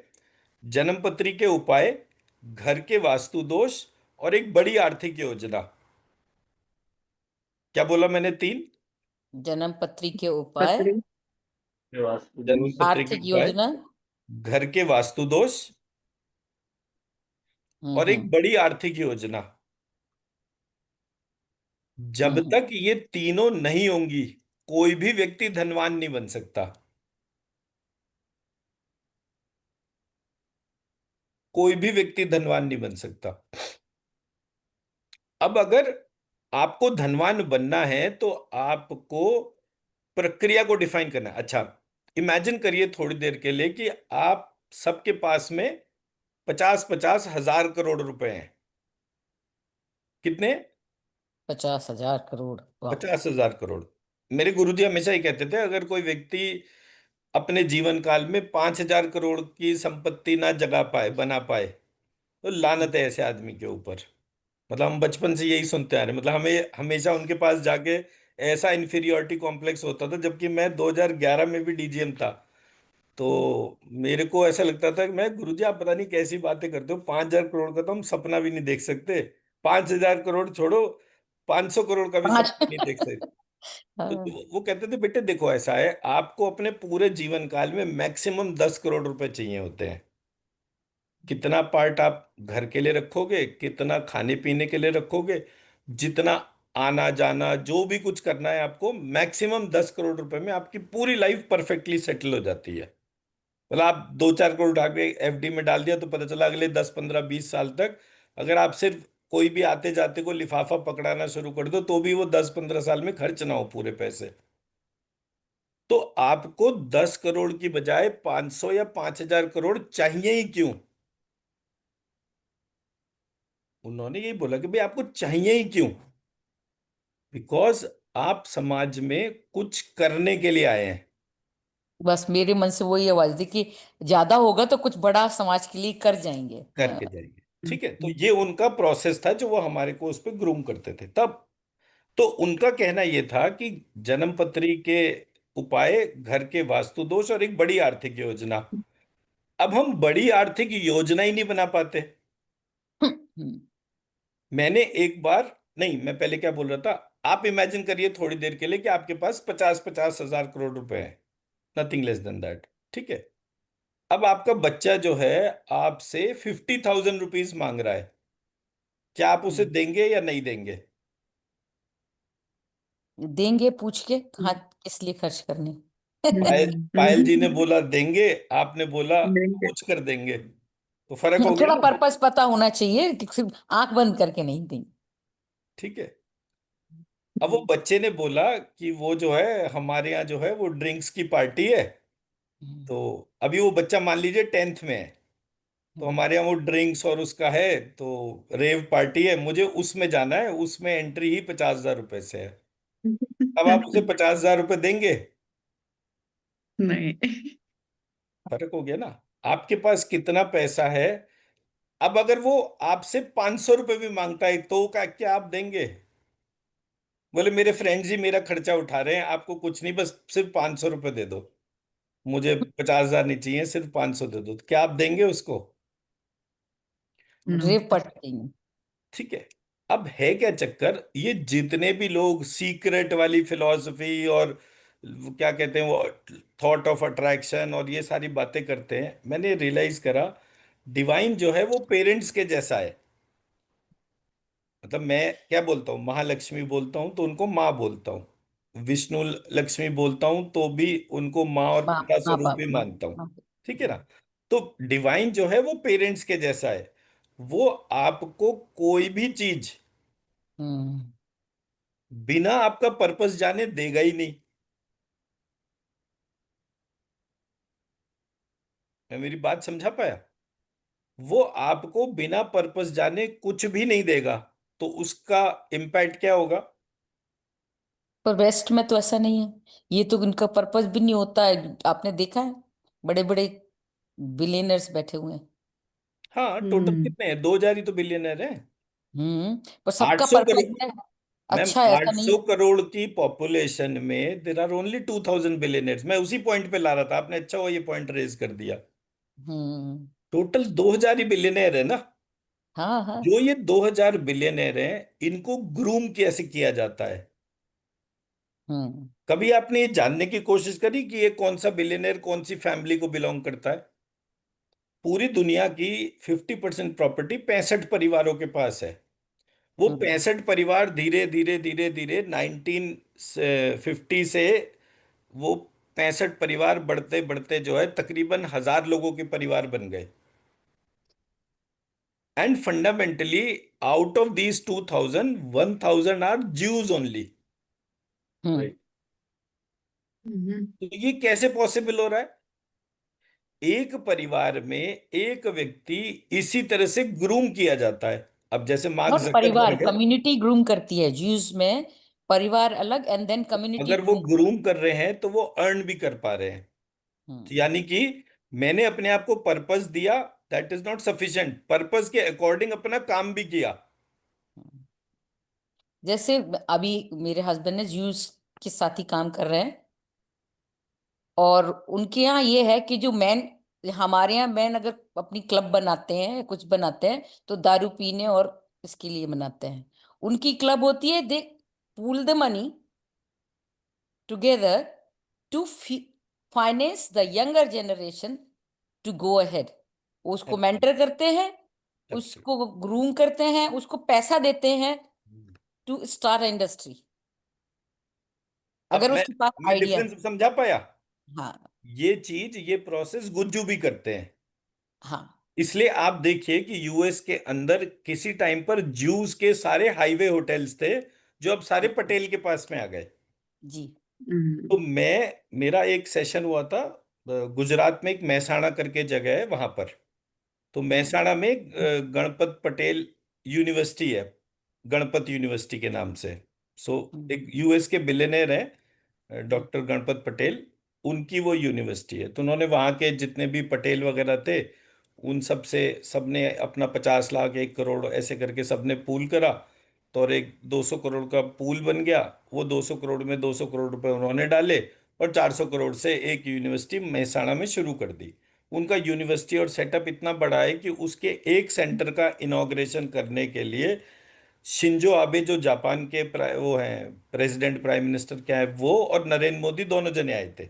जन्मपत्री के उपाय, घर के वास्तु दोष, और एक बड़ी आर्थिक योजना। क्या बोला मैंने? 3। जन्म पत्री के उपाय, पत्री। ये वास्तु दोष। जन्मपत्री के आर्थिक उपाय, योजना। घर के वास्तु दोष, और एक हम्म। बड़ी आर्थिक योजना। जब हम्म। तक ये तीनों नहीं होंगी, कोई भी व्यक्ति धनवान नहीं बन सकता। कोई भी व्यक्ति धनवान नहीं बन सकता। अब अगर आपको धनवान बनना है तो आपको प्रक्रिया को डिफाइन करना है। अच्छा, इमेजिन करिए थोड़ी देर के लिए कि आप सबके पास में 50-50 हजार करोड़ रुपए हैं। कितने? 50,000 करोड़, वाह। 50,000 करोड़। मेरे गुरुजी हमेशा ही कहते थे, अगर कोई व्यक्ति अपने जीवन काल में 5,000 करोड़ की संपत्ति ना जगा पाए, बना पाए, तो लानत है ऐसे आदमी के ऊपर। मतलब हम बचपन से यही सुनते आ रहे हैं, मतलब हमें हमेशा उनके पास जाके ऐसा इन्फीरियोरिटी कॉम्प्लेक्स होता था। जबकि मैं 2011 में भी डीजीएम था, तो मेरे को ऐसा लगता था कि मैं, गुरुजी आप पता नहीं कैसी बातें करते हो, 5,000 करोड़ का तो हम सपना भी नहीं देख सकते। 5,000 करोड़ छोड़ो, 500 करोड़ का भी पांच। सपना नहीं देख सकते। तो हाँ। वो कहते थे बेटे देखो ऐसा है, आपको अपने पूरे जीवन काल में मैक्सिमम 10 करोड़ रुपए चाहिए होते हैं। कितना पार्ट आप घर के लिए रखोगे, कितना खाने पीने के लिए रखोगे, जितना आना जाना जो भी कुछ करना है आपको, मैक्सिमम 10 करोड़ रुपए में आपकी पूरी लाइफ परफेक्टली सेटल हो जाती है। मतलब आप 2-4 करोड़ उठा के एफडी में डाल दिया तो पता चला अगले 10-15-20 साल तक, अगर आप सिर्फ कोई भी आते जाते को लिफाफा पकड़ाना शुरू कर दो तो भी वो 10-15 साल में खर्च ना हो पूरे पैसे। तो आपको 10 करोड़ की बजाय 500 या 5,000 करोड़ चाहिए ही क्यों? उन्होंने यही बोला कि भाई आपको चाहिए ही क्यों? बिकॉज आप समाज में कुछ करने के लिए आए हैं। बस मेरे मन से वही आवाज थी कि ज्यादा होगा तो कुछ बड़ा समाज के लिए कर जाएंगे। हाँ। करके जाएंगे। ठीक है, तो ये उनका प्रोसेस था जो वो हमारे को उस पर ग्रूम करते थे तब। तो उनका कहना ये था कि जन्मपत्री के उपाय, घर के वास्तु दोष और एक बड़ी आर्थिक योजना। अब हम बड़ी आर्थिक योजना ही नहीं बना पाते। हम्म। मैंने एक बार, नहीं मैं पहले क्या बोल रहा था, आप इमेजिन करिए थोड़ी देर के लिए कि आपके पास 50-50 हजार करोड़ रुपए हैं, नथिंग लेस देन दैट। ठीक है, अब आपका बच्चा जो है आपसे 50,000 रुपीज मांग रहा है, क्या आप उसे हम्म। देंगे या नहीं देंगे? देंगे, पूछ के कहाँ किस लिए खर्च करने। पायल पायल जी ने बोला देंगे, आपने बोला देंगे। पूछ कर देंगे, तो फर्क हो गया थोड़ा ना। पर्पस पता होना चाहिए कि सिर्फ आंख बंद करके नहीं देंगे। ठीक है, अब वो बच्चे ने बोला कि वो जो है हमारे यहाँ जो है वो ड्रिंक्स की पार्टी है। हम्म। तो अभी वो बच्चा मान लीजिए 10th में है, तो हम्म। हमारे यहाँ वो ड्रिंक्स और उसका है, तो रेव पार्टी है, मुझे उसमें जाना है, उसमें एंट्री ही 50,000 रुपए से है। अब आप उसे 50,000 रुपए देंगे? नहीं। फर्क हो गया ना। आपके पास कितना पैसा है? अब अगर वो आपसे 500 रुपए भी मांगता है तो क्या आप देंगे? बोले मेरे फ्रेंड्स ही मेरा खर्चा उठा रहे हैं, आपको कुछ नहीं, बस सिर्फ 500 रुपए दे दो, मुझे 50,000 नहीं चाहिए, सिर्फ 500 दे दो, तो क्या आप देंगे उसको? नो। रेव पार्टी देंगे। ठीक है, अब है क्या चक्कर, ये जितने भी लोग सीक्रेट वाली फिलॉसफी और वो क्या कहते हैं वो थॉट ऑफ अट्रैक्शन और ये सारी बातें करते हैं, मैंने रियलाइज करा डिवाइन जो है वो पेरेंट्स के जैसा है। मतलब मैं क्या बोलता हूँ, महालक्ष्मी बोलता हूँ तो उनको माँ बोलता हूँ, विष्णु लक्ष्मी बोलता हूँ तो भी उनको माँ और माँ, पिता माँ स्वरूप बाप, ही माँ। मानता हूँ। माँ। ठीक है ना। तो डिवाइन जो है वो पेरेंट्स के जैसा है, वो आपको कोई भी चीज हम्म। बिना आपका पर्पस जाने देगा ही नहीं। मैं मेरी बात समझा पाया? वो आपको बिना पर्पस जाने कुछ भी नहीं देगा, तो उसका इम्पैक्ट क्या होगा? पर वेस्ट में तो ऐसा नहीं है। ये तो इनका पर्पस भी नहीं होता है, आपने देखा है बड़े बड़े बिलियनर्स बैठे हुए हैं। हाँ, टोटल हम्म। कितने हैं? 2,000 ही तो बिलियनर हैं। पर सबका 800 करोड़। पर्पस है मैम अच्छा, ऐसा नहीं 800 है। करोड़ की पॉपुलेशन में देर आर ओनली 2,000 बिलियनर्स। मैं उसी पॉइंट पे ला रहा था, आपने अच्छा हुआ ये पॉइंट रेज कर दिया। हम्म। टोटल 2,000 ही बिलियनर है ना। हाँ, हाँ। जो ये 2,000 बिलियनर हैं, इनको ग्रूम कैसे किया जाता है? हम्म। कभी आपने ये जानने की कोशिश करी कि ये कौन सा बिलियनर कौन सी फैमिली को बिलोंग करता है? पूरी दुनिया की 50% प्रॉपर्टी 65 परिवारों के पास है। वो हम्म। 65 परिवार धीरे धीरे धीरे धीरे 1950 से वो 65 परिवार बढ़ते बढ़ते जो है तकरीबन 1,000 लोगों के परिवार बन गए। And fundamentally out of these 2,000, 1,000 are Jews only. Hmm. Right. Hmm. तो ये कैसे पॉसिबल हो रहा है? एक परिवार में एक व्यक्ति इसी तरह से ग्रूम किया जाता है। अब जैसे मार्क और परिवार, जकरबर्ग है, कम्युनिटी ग्रूम करती है ज्यूज में। परिवार अलग एंड देन कम्युनिटी अगर वो ग्रूम। ग्रूम कर रहे हैं तो वो अर्न भी कर पा रहे हैं। तो हम्म। यानी कि मैंने अपने आप को पर्पस दिया, that is not sufficient, purpose के अकॉर्डिंग अपना काम भी किया। हम्म। जैसे अभी मेरे हस्बैंड ने ज्यूस के साथ ही काम कर रहे हैं, और उनके यहाँ ये है कि जो मैन, हमारे यहाँ मैन अगर अपनी क्लब बनाते हैं, कुछ बनाते हैं तो दारू पीने और इसके लिए बनाते हैं। उनकी क्लब होती है, they pool the money together to finance the younger generation to go ahead. उसको मेंटर करते हैं, उसको ग्रूम करते हैं, उसको पैसा देते हैं टू स्टार्ट इंडस्ट्री, अब अगर मैं उसके पास मैं आइडिया। डिफरेंस समझा पाया? हाँ ये प्रोसेस गुज्जू भी करते हैं। हाँ इसलिए आप देखिए कि यूएस के अंदर किसी टाइम पर ज्यूस के सारे हाईवे होटल्स थे जो अब सारे पटेल के पास में आ गए। जी। तो मेरा एक सेशन हुआ था गुजरात में, एक महसाणा करके जगह है वहां पर। तो महसाणा में गणपत पटेल यूनिवर्सिटी है, गणपत यूनिवर्सिटी के नाम से। सो एक यूएस के बिलियनर हैं डॉक्टर गणपत पटेल, उनकी वो यूनिवर्सिटी है। तो उन्होंने वहाँ के जितने भी पटेल वगैरह थे उन सब से, सबने अपना 50 लाख 1 करोड़ ऐसे करके सबने पूल करा, तो और एक 200 करोड़ का पूल बन गया। वो 200 करोड़ में 200 करोड़ रुपए उन्होंने डाले और 400 करोड़ से एक यूनिवर्सिटी मेहसाणा में शुरू कर दी। उनका यूनिवर्सिटी और सेटअप इतना बड़ा है कि उसके एक सेंटर का इनॉग्रेशन करने के लिए शिंजो आबे, जो जापान के वो हैं प्रेसिडेंट, प्राइम मिनिस्टर क्या है वो, और नरेंद्र मोदी दोनों जने आए थे।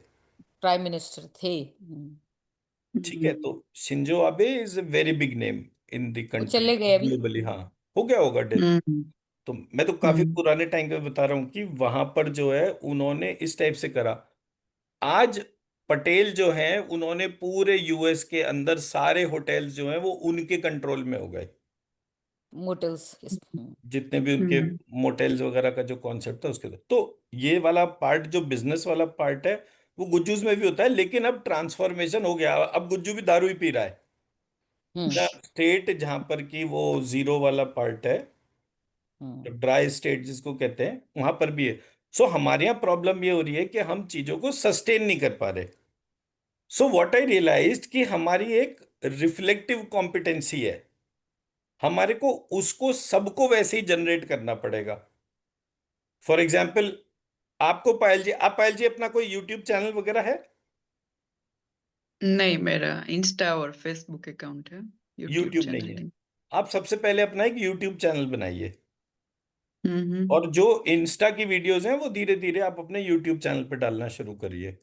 प्राइम मिनिस्टर थे। ठीक है, तो Shinzo Abe is a very big name in the वो कंट्री चले गए अभी। ग्लोबली। हाँ, हो गया होगा डेथ। तो मैं तो काफी हम्म पुराने टाइम पे बता रहा हूँ कि वहां पर जो है उन्होंने इस टाइप से करा। आज पटेल जो हैं उन्होंने पूरे यूएस के अंदर सारे होटल्स जो हैं वो उनके कंट्रोल में हो गए। मोटल्स जितने भी उनके मोटेल्स वगैरह का जो कॉन्सेप्ट था उसके अंदर। तो ये वाला पार्ट, जो बिजनेस वाला पार्ट है, वो गुज्जूस में भी होता है। लेकिन अब ट्रांसफॉर्मेशन हो गया, अब गुज्जू भी दारू ही पी रहा है। स्टेट जहां पर की वो जीरो वाला पार्ट है, ड्राई स्टेट जिसको कहते हैं, वहां पर भी है। सो हमारे यहाँ प्रॉब्लम ये हो रही है कि हम चीजों को सस्टेन नहीं कर पा रहे। सो व्हाट आई रियलाइज्ड कि हमारी एक रिफ्लेक्टिव कॉम्पिटेंसी है, हमारे को उसको सबको वैसे ही जनरेट करना पड़ेगा। फॉर एग्जाम्पल, आपको पायल जी, पायल जी अपना कोई यूट्यूब चैनल वगैरह है? नहीं, मेरा इंस्टा और फेसबुक अकाउंट है, यूट्यूब यूट्यूब नहीं चैनल है? नहीं। आप सबसे पहले अपना एक यूट्यूब चैनल बनाइए, हम्म और जो इंस्टा की वीडियोस हैं वो धीरे धीरे आप अपने यूट्यूब चैनल पे डालना शुरू करिए।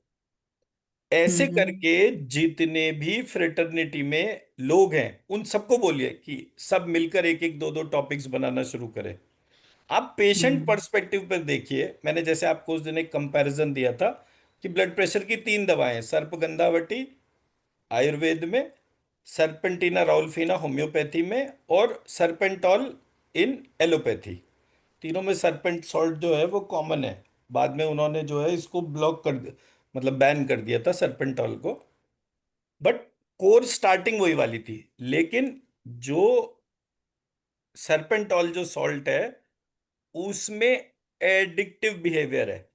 ऐसे हम्म करके जितने भी फ्रेटर्निटी में लोग हैं उन सबको बोलिए कि सब मिलकर एक एक दो दो टॉपिक्स बनाना शुरू करें। आप पेशेंट हम्म पर्सपेक्टिव पर देखिए। मैंने जैसे आपको उस दिन एक कंपैरिजन दिया था कि ब्लड प्रेशर की 3 दवाएं, सर्पगंधावटी आयुर्वेद में, सरपेंटिना राउल्फिना होम्योपैथी में, और सरपेंटॉल इन एलोपैथी। तीनों में सरपेंट सॉल्ट जो है वो कॉमन है। बाद में उन्होंने जो है इसको ब्लॉक कर दिया, मतलब बैन कर दिया था सरपेंटॉल को। बट कोर स्टार्टिंग वही वाली थी। लेकिन जो सरपेंटॉल जो सॉल्ट है उसमें एडिक्टिव बिहेवियर है।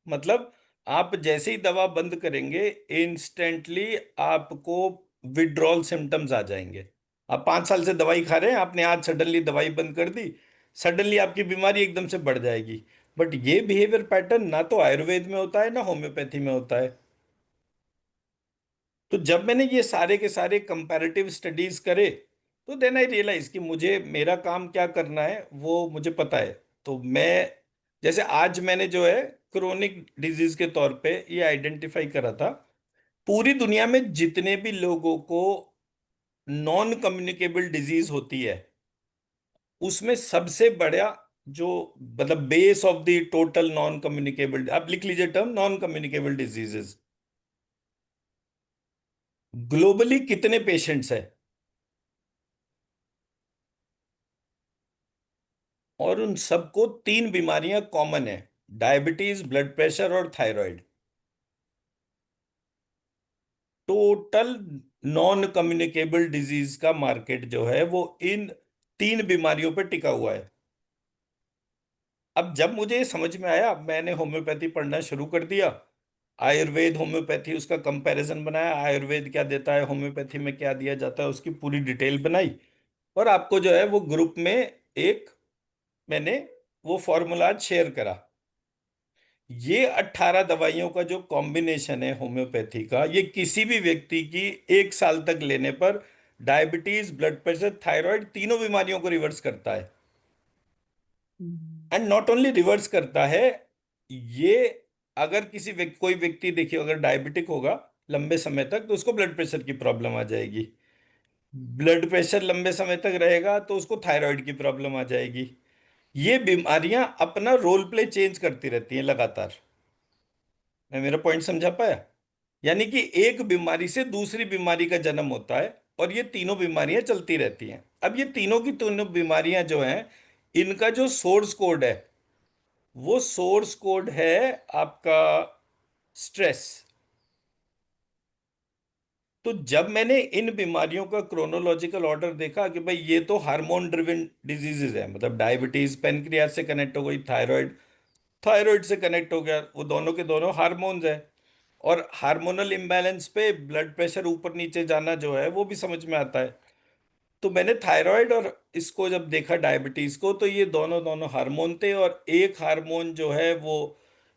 मतलब आप जैसे ही दवा बंद करेंगे इंस्टेंटली आपको विड्रॉल सिम्टम्स आ जाएंगे। आप 5 साल से दवाई खा रहे हैं, आपने आज सडनली दवाई बंद कर दी, सडनली आपकी बीमारी एकदम से बढ़ जाएगी। बट ये बिहेवियर पैटर्न ना तो आयुर्वेद में होता है ना होम्योपैथी में होता है। तो जब मैंने ये सारे के सारे कंपैरेटिव स्टडीज करे, तो देन आई रियलाइज कि मुझे मेरा काम क्या करना है वो मुझे पता है। तो मैं, जैसे आज मैंने जो है क्रोनिक डिजीज के तौर पे ये आइडेंटिफाई करा था, पूरी दुनिया में जितने भी लोगों को नॉन कम्युनिकेबल डिजीज होती है उसमें सबसे बड़ा जो, मतलब base of the total non communicable, आप लिख लीजिए term non communicable diseases, globally कितने पेशेंट्स है, और उन सबको 3 बीमारियां कॉमन है, डायबिटीज, ब्लड प्रेशर और thyroid. Total non communicable disease का मार्केट जो है वो इन 3 बीमारियों पर टिका हुआ है। अब जब मुझे ये समझ में आया, मैंने होम्योपैथी पढ़ना शुरू कर दिया। आयुर्वेद होम्योपैथी उसका कंपैरिजन बनाया, आयुर्वेद क्या देता है, होम्योपैथी में क्या दिया जाता है, उसकी पूरी डिटेल बनाई। और आपको जो है वो ग्रुप में एक मैंने वो फॉर्मूला शेयर करा। ये 18 दवाइयों का जो कॉम्बिनेशन है होम्योपैथी का, ये किसी भी व्यक्ति की 1 साल तक लेने पर डायबिटीज, ब्लड प्रेशर, थायराइड, तीनों बीमारियों को रिवर्स करता है। हम्म एंड नॉट ओनली रिवर्स करता है, ये अगर कोई व्यक्ति देखिए अगर डायबिटिक होगा लंबे समय तक तो उसको ब्लड प्रेशर की प्रॉब्लम आ जाएगी। ब्लड प्रेशर लंबे समय तक रहेगा तो उसको थायराइड की प्रॉब्लम आ जाएगी। ये बीमारियां अपना रोल प्ले चेंज करती रहती हैं लगातार। मैं मेरा पॉइंट समझा पाया? यानी कि एक बीमारी से दूसरी बीमारी का जन्म होता है और ये तीनों बीमारियां चलती रहती हैं। अब ये तीनों की तीनों बीमारियां जो हैं इनका जो सोर्स कोड है वो सोर्स कोड है आपका स्ट्रेस। तो जब मैंने इन बीमारियों का क्रोनोलॉजिकल ऑर्डर देखा कि भाई ये तो हार्मोन ड्रिवन डिजीजेज है, मतलब डायबिटीज पेनक्रियास से कनेक्ट हो गई, थायराइड थायराइड से कनेक्ट हो गया, वो दोनों के दोनों हार्मोन्स है। और हार्मोनल इम्बैलेंस पे ब्लड प्रेशर ऊपर नीचे जाना जो है वो भी समझ में आता है। तो मैंने थायराइड और इसको जब देखा डायबिटीज को तो ये दोनों दोनों हार्मोन थे और एक हार्मोन जो है वो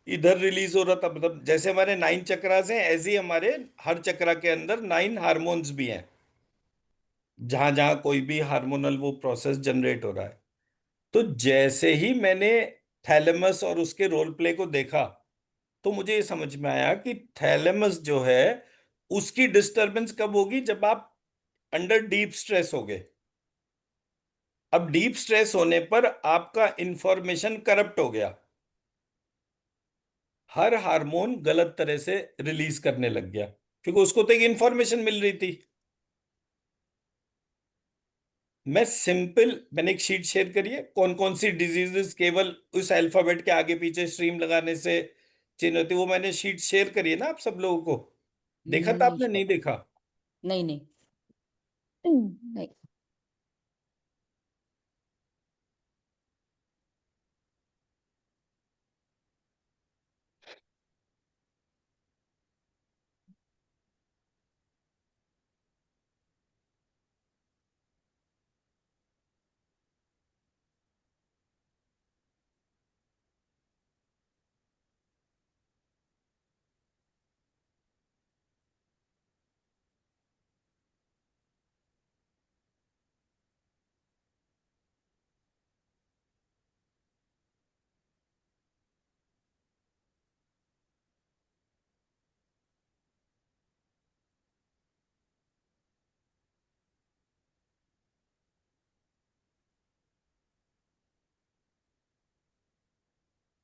इधर रिलीज हो रहा था। मतलब जैसे हमारे 9 चक्रास हैं ऐसे ही हमारे हर चक्रा के अंदर 9 हार्मोन्स भी हैं, जहां जहां कोई भी हार्मोनल वो प्रोसेस जनरेट हो रहा है। तो जैसे ही मैंने थैलेमस और उसके रोल प्ले को देखा तो मुझे ये समझ में आया कि थैलेमस जो है उसकी डिस्टरबेंस कब होगी, जब आप अंडर डीप स्ट्रेस होगे। अब डीप स्ट्रेस होने पर आपका इंफॉर्मेशन करप्ट हो गया, हर हार्मोन गलत तरह से रिलीज करने लग गया क्योंकि उसको तो एक इंफॉर्मेशन मिल रही थी। मैंने एक शीट शेयर करी है कौन कौन सी डिजीजेस केवल उस अल्फाबेट के आगे पीछे स्ट्रीम लगाने से चेंज होती है। वो मैंने शीट शेयर करी है ना आप सब लोगों को, देखा था नहीं आपने? नहीं शायद, देखा? नहीं नहीं। नहीं।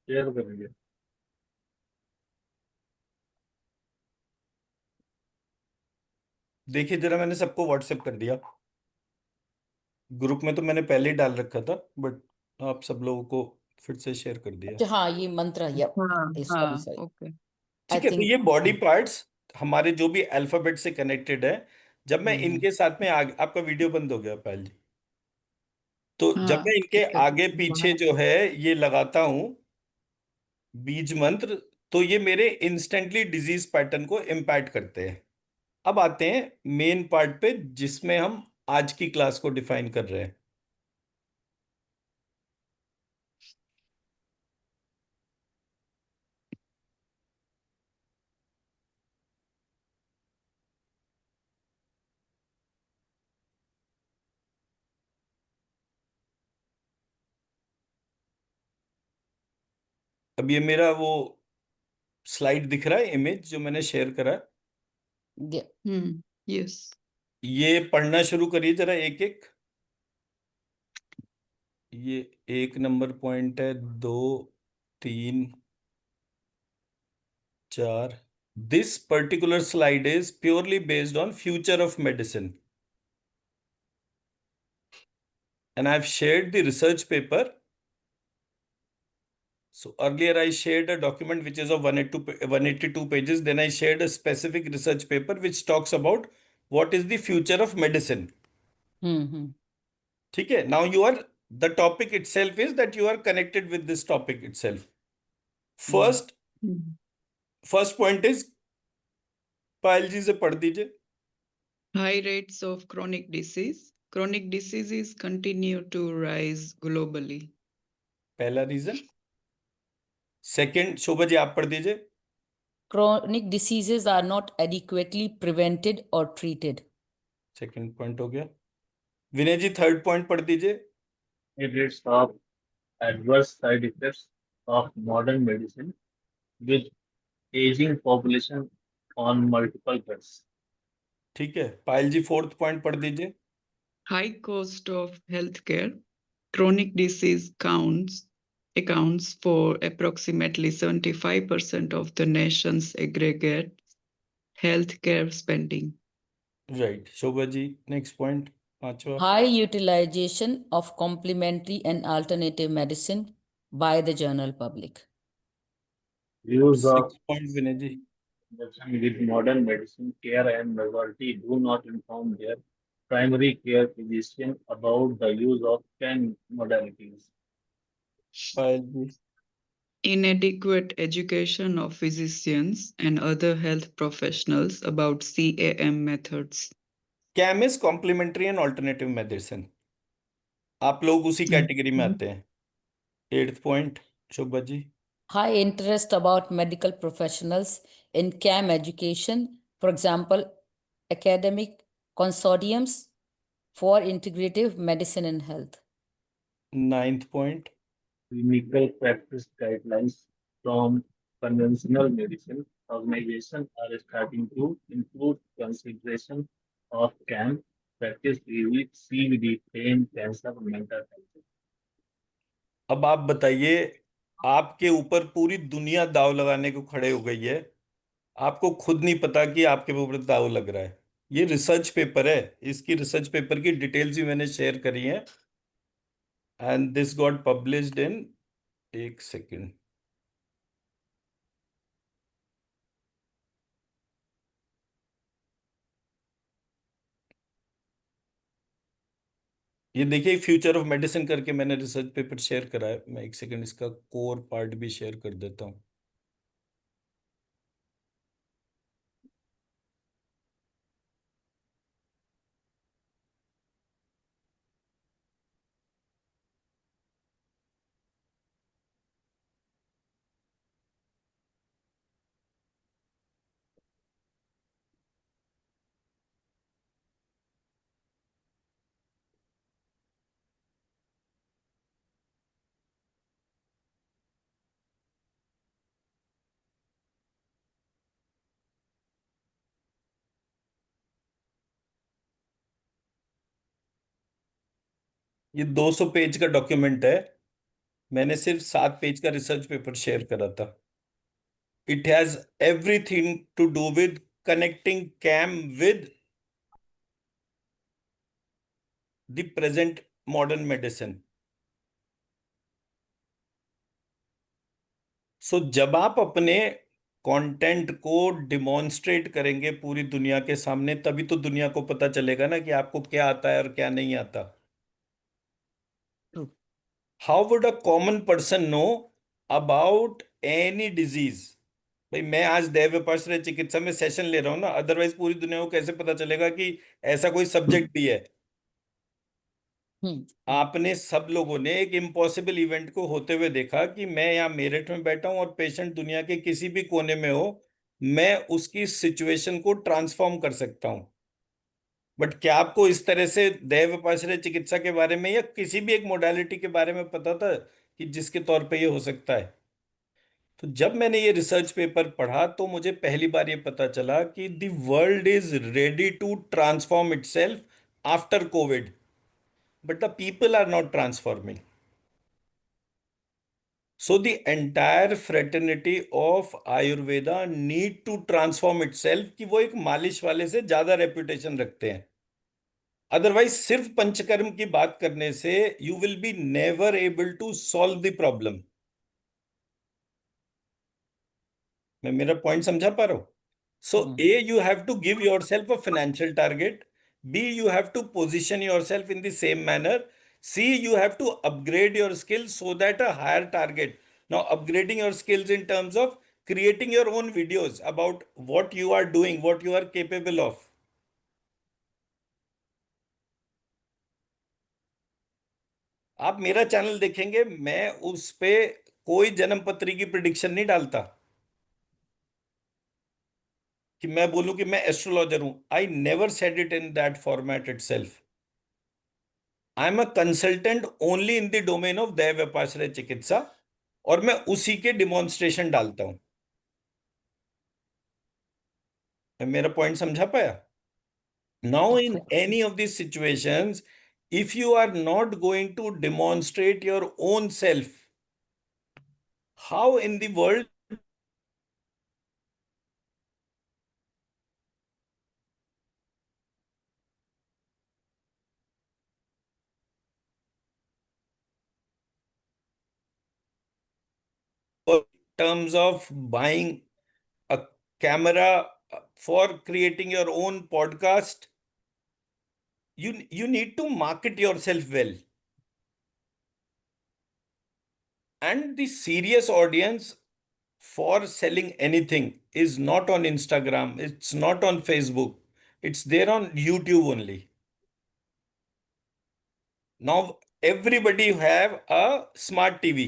शेयर करेंगे। देखिए जरा, मैंने सबको व्हाट्सएप कर दिया। ग्रुप में तो मैंने पहले ही डाल रखा था बट आप सब लोगों को फिर से शेयर कर दिया। अच्छा हाँ, ये मंत्र, या हाँ सॉरी हाँ सॉरी, ओके। आई ठीक है, तो थिंक। ये बॉडी पार्ट्स हमारे जो भी अल्फाबेट से कनेक्टेड है, जब मैं इनके साथ में आगे, आपका वीडियो बंद हो गया पायल जी, तो जब हाँ मैं इनके दिक्कत आगे पीछे बाहर। जो है ये लगाता हूं बीज मंत्र, तो ये मेरे इंस्टेंटली डिजीज पैटर्न को इम्पैक्ट करते हैं। अब आते हैं मेन पार्ट पे जिसमें हम आज की क्लास को डिफाइन कर रहे हैं। अब ये मेरा वो स्लाइड दिख रहा है, इमेज जो मैंने शेयर करा है, यस। ये पढ़ना शुरू करिए जरा एक एक। ये 1 नंबर पॉइंट है, 2, 3, 4। This particular slide is purely based on future of medicine and I've shared the research paper. So earlier I shared a document which is of 182 pages. Then I shared a specific research paper which talks about what is the future of medicine. हम्म। ठीक है, now you are, the topic itself is that you are connected with this topic itself. First, first point is, पायल जी से पढ़ दीजिए। High rates of chronic disease. Chronic diseases continue to rise globally. पहला रीजन। सेकंड, शोभा जी आप पढ़ दीजिए। Chronic diseases are not adequately prevented or treated. Second point हो गया। विनय जी थर्ड पॉइंट पढ़ दीजिए। It is of adverse side effects of modern medicine, which aging population on multiple fronts. ठीक है, पायल जी 4th पॉइंट पढ़ दीजिए। High cost of healthcare. Chronic disease accounts for approximately 75% of the nation's aggregate healthcare spending. Right, Shobha ji next point 5वां। High utilization of complementary and alternative medicine by the general public. Use of 6th point Vinay ji. with modern medicine care and majority do not inform their primary care physician about the use of 10 modalities. Payal ji. Inadequate education of physicians and other health professionals about CAM methods. CAM is complementary and alternative medicine, आप लोग उसी कैटेगरी में आते हैं। 8th point Shobha ji. High interest about medical professionals in CAM education, for example, academic consortiums for integrative medicine and health. 9th point. Clinical practice guidelines from conventional medicine organizations are starting to include consideration of CAM practice with CBD, pain, cancer, mental health. अब आप बताइए, आपके ऊपर पूरी दुनिया दाव लगाने को खड़े हो गई है, आपको खुद नहीं पता कि आपके ऊपर दाव लग रहा है। ये रिसर्च पेपर है, इसकी रिसर्च पेपर की डिटेल्स भी मैंने शेयर करी है, and this got published in, एक सेकेंड, ये देखिए फ्यूचर ऑफ मेडिसिन करके मैंने रिसर्च पेपर शेयर करा है। मैं एक सेकेंड इसका कोर पार्ट भी शेयर कर देता हूँ। ये 200 पेज का डॉक्यूमेंट है, मैंने सिर्फ 7 पेज का रिसर्च पेपर शेयर करा था। It has everything to do with connecting CAM with the present modern medicine. So जब आप अपने कंटेंट को डिमॉन्स्ट्रेट करेंगे पूरी दुनिया के सामने, तभी तो दुनिया को पता चलेगा ना कि आपको क्या आता है और क्या नहीं आता। True. How would a common person know about any disease? भाई मैं आज दैव विपाश्रय चिकित्सा में सेशन ले रहा हूं ना, अदरवाइज पूरी दुनिया को कैसे पता चलेगा कि ऐसा कोई सब्जेक्ट भी है? Hmm. आपने सब लोगों ने एक इम्पॉसिबल इवेंट को होते हुए देखा कि मैं यहाँ मेरठ में बैठा हूं और पेशेंट दुनिया के किसी भी कोने में हो, मैं उसकी सिचुएशन को ट्रांसफॉर्म कर सकता हूं। बट क्या आपको इस तरह से दैव विपाश्रय चिकित्सा के बारे में या किसी भी एक मोडालिटी के बारे में पता था कि जिसके तौर पे ये हो सकता है? तो जब मैंने ये रिसर्च पेपर पढ़ा तो मुझे पहली बार ये पता चला कि the world is ready to transform itself after COVID, but the people are not transforming. So the entire fraternity of Ayurveda need to transform itself कि वो एक मालिश वाले से ज्यादा रेपुटेशन रखते हैं। अदरवाइज सिर्फ पंचकर्म की बात करने से you will be never able to solve the problem. मैं मेरा पॉइंट समझा पा रहा हूं? So A, you have to give yourself a financial target. B, you have to position yourself in the same manner. C, you have to upgrade your skills so that a higher target. Now, upgrading your skills in terms of creating your own videos about what you are doing, what you are capable of. आप मेरा चैनल देखेंगे, मैं उस पे कोई जन्म पत्री की प्रिडिक्शन नहीं डालता कि मैं बोलूं कि मैं एस्ट्रोलॉजर हूं। I never said it in that format itself. I am a consultant only in the domain of दैव विपाश्रय चिकित्सा, और मैं उसी के डिमॉन्स्ट्रेशन डालता हूं। मैं मेरा पॉइंट समझा पाया? Now, Of in course. any of these situations, if you are not going to demonstrate your own self, how in the world in terms of buying a camera for creating your own podcast, you need to market yourself well. And the serious audience for selling anything is not on Instagram, it's not on Facebook, it's there on YouTube only. Now everybody have a smart TV.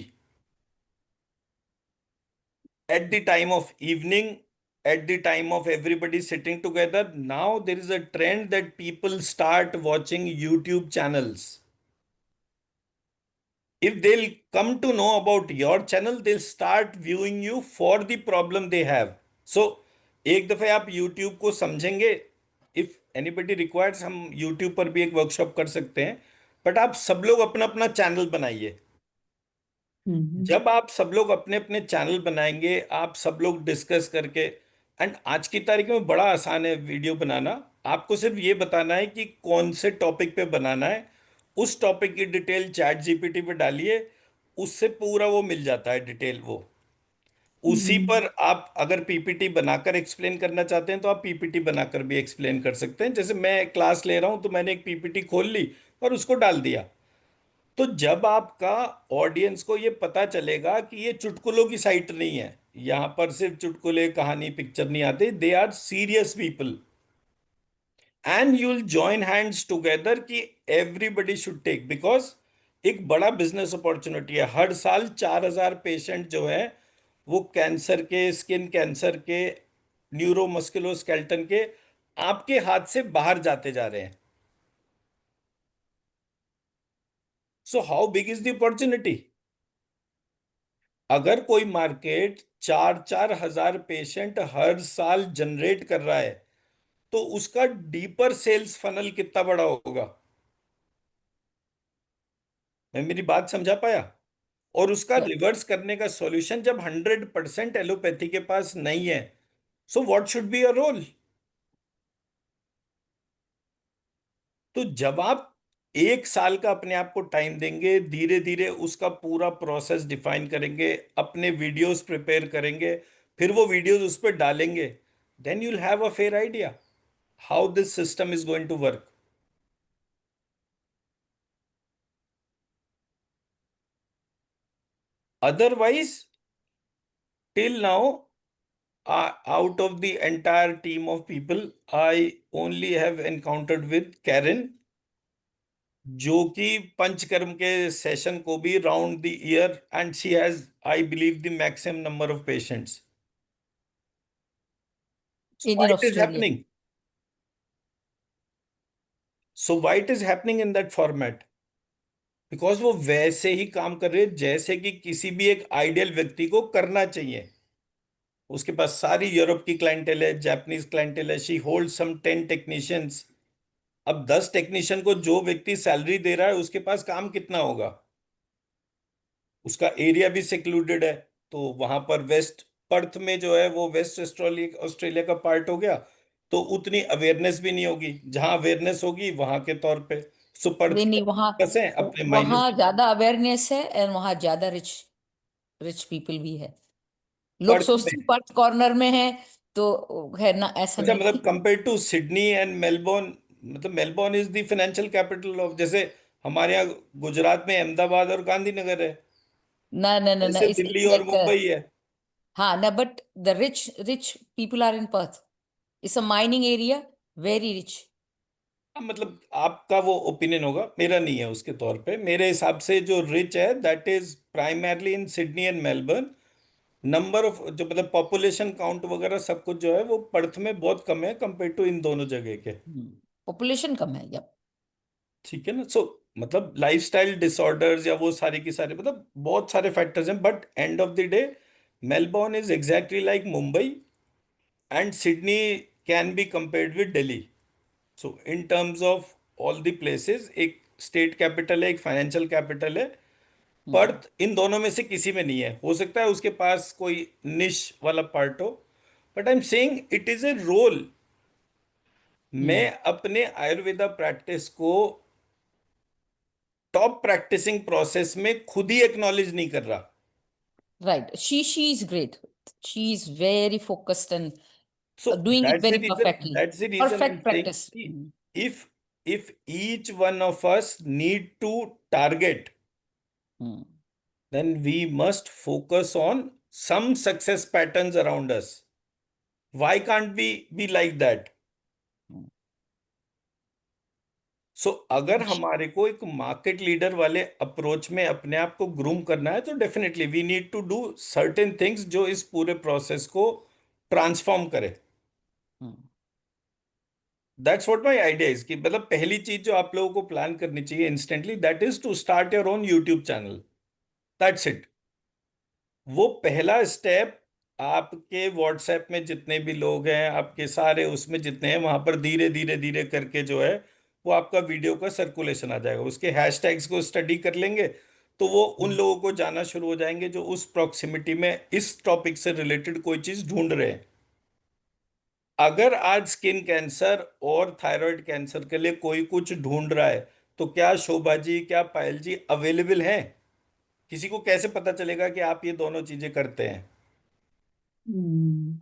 At the time of evening, at the time of everybody sitting together, now there is a trend that people start watching YouTube channels. If they'll come to know about your channel, they'll start viewing you for the problem they have. So एक दफे आप YouTube को समझेंगे, if anybody requires हम YouTube पर भी एक वर्कशॉप कर सकते हैं, बट आप सब लोग अपना अपना चैनल बनाइए। जब आप सब लोग अपने अपने चैनल बनाएंगे, आप सब लोग डिस्कस करके, एंड आज की तारीख में बड़ा आसान है वीडियो बनाना। आपको सिर्फ ये बताना है कि कौन से टॉपिक पे बनाना है, उस टॉपिक की डिटेल चैट जीपीटी पे डालिए, उससे पूरा वो मिल जाता है डिटेल वो। उसी पर आप अगर पीपीटी बनाकर एक्सप्लेन करना चाहते हैं तो आप पीपीटी बनाकर भी एक्सप्लेन कर सकते हैं। जैसे मैं क्लास ले रहा हूं तो मैंने एक पीपीटी खोल ली और उसको डाल दिया। तो जब आपका ऑडियंस को ये पता चलेगा कि ये चुटकुलों की साइट नहीं है, यहां पर सिर्फ चुटकुले कहानी पिक्चर नहीं आते, they are serious people, and you will join hands together कि एवरीबडी शुड टेक, बिकॉज एक बड़ा बिजनेस अपॉर्चुनिटी है। हर साल 4,000 पेशेंट जो है वो कैंसर के, स्किन कैंसर के, न्यूरोमस्कुलोस्केलेटन के आपके हाथ से बाहर जाते जा रहे हैं। So how big is the opportunity? अगर कोई मार्केट 4,000 पेशेंट हर साल जनरेट कर रहा है तो उसका डीपर सेल्स फनल कितना बड़ा होगा? मैं मेरी बात समझा पाया? और उसका Yeah. रिवर्स करने का सॉल्यूशन जब 100% एलोपैथी के पास नहीं है, so what should be your role? तो जब आप एक साल का अपने आप को टाइम देंगे, धीरे धीरे उसका पूरा प्रोसेस डिफाइन करेंगे, अपने वीडियोस प्रिपेयर करेंगे, फिर वो वीडियोस उस पर डालेंगे, then you'll have a fair idea how this system is going to work. Otherwise, till now, out of the entire team of people, I only have encountered with Karen, जो कि पंचकर्म के सेशन को भी round the year, and she has I believe the maximum number of patients. In Why it is Australia. happening? So why it is happening in that format? Because वो वैसे ही काम कर रहे हैं जैसे कि किसी भी एक आइडियल व्यक्ति को करना चाहिए। उसके पास सारी यूरोप की क्लाइंटेल है, जापानीज क्लाइंटेल है, शी होल्ड सम 10 टेक्नीशियंस। अब 10 टेक्नीशियन को जो व्यक्ति सैलरी दे रहा है उसके पास काम कितना होगा? उसका एरिया भी सिक्लूडेड है, तो वहां पर वेस्ट पर्थ में जो है वो वेस्ट ऑस्ट्रेलिया ऑस्ट्रेलिया का पार्ट हो गया, तो उतनी अवेयरनेस भी नहीं होगी। जहां अवेयरनेस होगी वहां के तौर पे, सो पर्थ नहीं नहीं, वहाँ है अपने मायने वहाँ ज्यादा अवेयरनेस है एंड वहाँ ज्यादा रिच रिच पीपल भी है। लोग पर्थ में। सोचते हैं पर्थ कॉर्नर में है तो है ना, ऐसा अच्छा, नहीं मतलब है। Compare to Sydney and Melbourne, मतलब Melbourne is the financial capital of, जैसे हमारे यहाँ गुजरात में अहमदाबाद और गांधीनगर है, ना ना ना ना, जैसे इट्स दिल्ली और लाइक मुंबई है। हाँ ना, but the rich rich people are in Perth. It's a mining area, very rich. हाँ, मतलब आपका वो ओपिनियन होगा, मेरा नहीं है उसके तौर पे। मेरे हिसाब से जो रिच है that is primarily in Sydney and Melbourne. Number of जो मतलब पॉपुलेशन काउंट वगैरह सब कुछ जो है वो पर्थ में बहुत कम है कंपेयर टू इन दोनों जगह के। पॉपुलेशन कम है, या ठीक है ना? सो मतलब लाइफस्टाइल डिसऑर्डर्स या वो सारे की सारे मतलब बहुत सारे फैक्टर्स हैं, but end of the day Melbourne is exactly like Mumbai, and Sydney can be compared with Delhi. So in terms of all the places, एक स्टेट कैपिटल है, एक फाइनेंशियल कैपिटल है, पर्थ इन दोनों में से किसी में नहीं है। हो सकता है उसके पास कोई निश वाला पार्ट हो, but I am saying it is a role. मैं अपने आयुर्वेदा प्रैक्टिस को टॉप प्रैक्टिसिंग प्रोसेस में खुद ही एक्नॉलेज नहीं कर रहा। Right. She is great. She is very focused and So doing it very perfectly. that's the reason I'm Perfect saying, practice. see, if if each one of us need to target, Hmm. then we must focus on some success patterns around us. Why can't we be like that? सो अगर हमारे को एक मार्केट लीडर वाले अप्रोच में अपने आप को ग्रूम करना है, तो definitely we need to do certain things जो इस पूरे प्रोसेस को ट्रांसफॉर्म करे। Hmm. That's what my idea is, कि मतलब पहली चीज जो आप लोगों को प्लान करनी चाहिए instantly, that is to start your own YouTube channel. That's it. वो पहला स्टेप, आपके व्हाट्सएप में जितने भी लोग हैं, आपके सारे उसमें जितने हैं, वहां पर धीरे धीरे धीरे करके जो है वो आपका वीडियो का सर्कुलेशन आ जाएगा। उसके हैशटैग्स को स्टडी कर लेंगे तो वो उन लोगों को जाना शुरू हो जाएंगे जो उस प्रॉक्सिमिटी में इस टॉपिक से रिलेटेड कोई चीज ढूंढ रहे हैं। अगर आज स्किन कैंसर और थायराइड कैंसर के लिए कोई कुछ ढूंढ रहा है, तो क्या शोभा जी, क्या पायल जी अवेलेबल हैं? किसी को कैसे पता चलेगा कि आप ये दोनों चीजें करते हैं?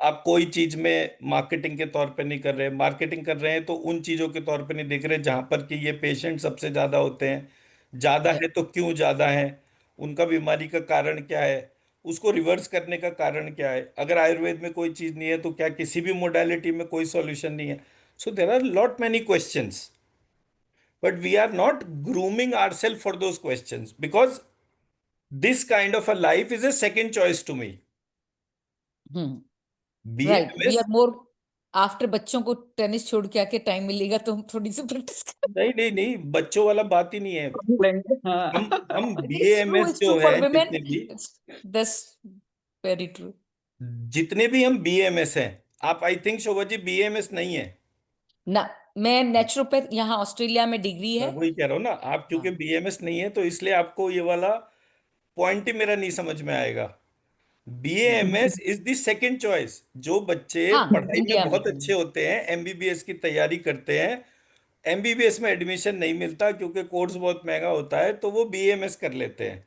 आप कोई चीज में मार्केटिंग के तौर पे नहीं कर रहे। मार्केटिंग कर रहे हैं तो उन चीजों के तौर पे नहीं देख रहे जहां पर कि ये पेशेंट सबसे ज्यादा होते हैं। ज्यादा है Right. तो क्यों ज्यादा है, उनका बीमारी का कारण क्या है, उसको रिवर्स करने का कारण क्या है। अगर आयुर्वेद में कोई चीज नहीं है तो क्या किसी भी मोडालिटी में कोई सॉल्यूशन नहीं है? So there are lot many questions, but we are not grooming ourselves for those questions, because this kind of a life is a second choice to me. Hmm. Right. We BMS, are more after बच्चों को टेनिस छोड़ के आके टाइम मिलेगा तो हम थोड़ी सी प्रैक्टिस करें। नहीं नहीं नहीं, बच्चों वाला बात ही नहीं है। लेंगे हाँ हम It's true. BAMS It's जो true है, for women. जितने भी It's that's very true. हम BAMS हैं, आप I think Shobha ji BAMS नहीं है। ना, मैं नेचुरोपैथ, यहाँ ऑस्ट्रेलिया में डिग्री मैं है। वही कह रहा हूँ ना, आप क्योंकि हाँ BAMS नहीं है तो इसलिए आपको ये वाला पॉइंट ही मेरा नहीं समझ में आएगा। BAMS is the second choice. जो बच्चे हाँ पढ़ाई में इंडिया में। बहुत अच्छे होते हैं, MBBS की तैयारी करते हैं, MBBS में एडमिशन नहीं मिलता क्योंकि कोर्स बहुत महंगा होता है, तो वो BAMS कर लेते हैं।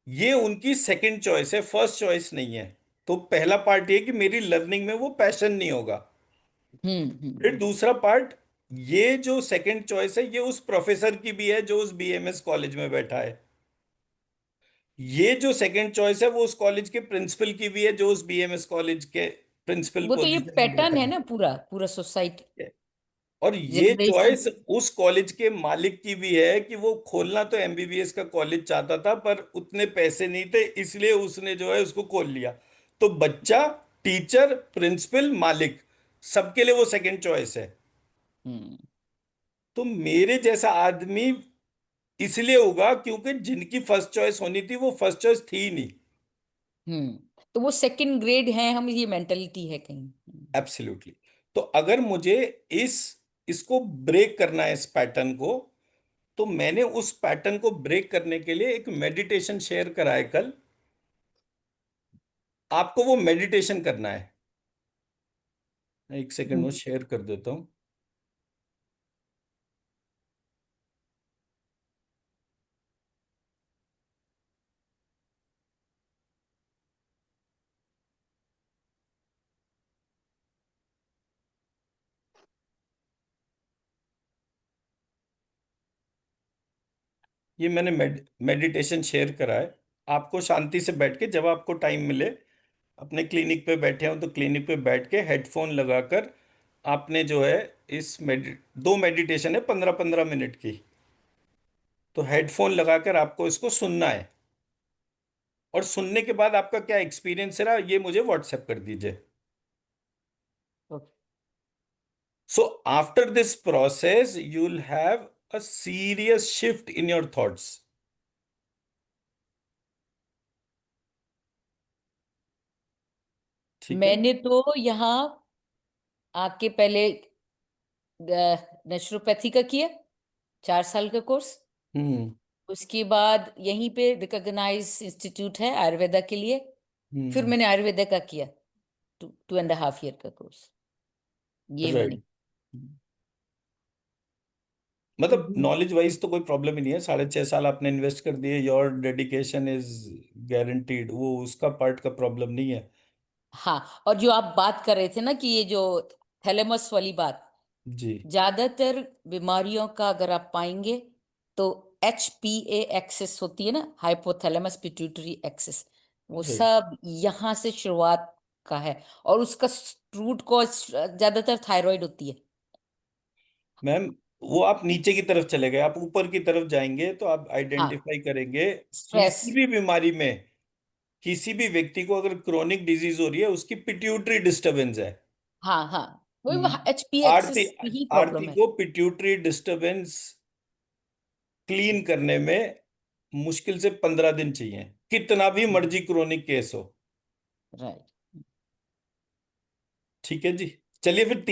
ये उनकी सेकंड चॉइस है, फर्स्ट चॉइस नहीं है। तो पहला पार्ट ये कि मेरी लर्निंग में वो पैशन नहीं होगा। फिर हम्म। दूसरा पार्ट, ये जो सेकंड चॉइस है ये उस प्रोफेसर की भी है जो उस BMS कॉलेज में बैठा है। ये जो सेकंड चॉइस है वो उस कॉलेज के प्रिंसिपल की भी है जो उस BMS कॉलेज के प्रिंसिपल वो तो ये पोजीशन में पैटर्न बैठा है है। ना, पूरा पूरा सोसाइटी, और ये जनरेशन। चॉइस उस कॉलेज के मालिक की भी है कि वो खोलना तो MBBS का कॉलेज चाहता था, पर उतने पैसे नहीं थे, इसलिए उसने जो है उसको खोल लिया। तो बच्चा, टीचर, प्रिंसिपल, मालिक, सबके लिए वो सेकंड चॉइस है। हम्म तो मेरे जैसा आदमी इसलिए होगा क्योंकि जिनकी फर्स्ट चॉइस होनी थी वो फर्स्ट चॉइस थी ही नहीं। तो वो सेकंड ग्रेड है, हम ये मेंटेलिटी है कहीं। एब्सोल्युटली। तो अगर मुझे इस इसको ब्रेक करना है, इस पैटर्न को, तो मैंने उस पैटर्न को ब्रेक करने के लिए एक मेडिटेशन शेयर करा है कल। आपको वो मेडिटेशन करना है। एक सेकंड, वो हम्म। शेयर कर देता हूं। ये मैंने मेडिटेशन शेयर करा है। आपको शांति से बैठ के, जब आपको टाइम मिले, अपने क्लिनिक पे बैठे हो तो क्लिनिक पे बैठ के हेडफोन लगाकर आपने जो है दो मेडिटेशन है 15-15 मिनट की। तो हेडफोन लगाकर आपको इसको सुनना है, और सुनने के बाद आपका क्या एक्सपीरियंस रहा ये मुझे व्हाट्सएप कर दीजिए। Okay. So after this process, you'll have a serious shift in your thoughts. ठीक है। मैंने तो यहाँ आके पहले नेचुरोपैथी का किया 4 साल का कोर्स। हम्म उसके बाद यहीं पे रिकॉग्नाइज इंस्टीट्यूट है आयुर्वेदा के लिए, फिर मैंने आयुर्वेदा का किया 2.5 ईयर का कोर्स, ये मैंने। राइट। मतलब नॉलेज वाइज तो कोई प्रॉब्लम ही नहीं है, 6.5 साल आपने इन्वेस्ट कर दिए, योर डेडिकेशन इज गारंटीड, वो उसका पार्ट का प्रॉब्लम नहीं है। हाँ, और जो आप बात कर रहे थे ना कि ये जो थैलेमस वाली बात, जी। ज्यादातर बीमारियों का अगर आप पाएंगे तो HPA एक्सेस होती है ना, हाइपोथैलेमस पिट्यूटरी एक्सेस, वो राइट सब यहाँ से शुरुआत का है। और उसका रूट कॉज ज्यादातर थायराइड होती है। मैम, वो आप नीचे की तरफ चले गए, आप ऊपर की तरफ जाएंगे तो आप हाँ, आइडेंटिफाई करेंगे स्ट्रेस। किसी भी बीमारी में, किसी भी व्यक्ति को अगर क्रोनिक डिजीज हो रही है, उसकी पिट्यूटरी डिस्टरबेंस है। हाँ हाँ, वही HP आरती, एक्सेस ही आरती प्रॉब्लम है। को पिट्यूटरी डिस्टरबेंस क्लीन करने में मुश्किल से 15 दिन चाहिए, कितना भी मर्जी क्रोनिक केस हो। राइट। ठीक है जी, चलिए फिर 3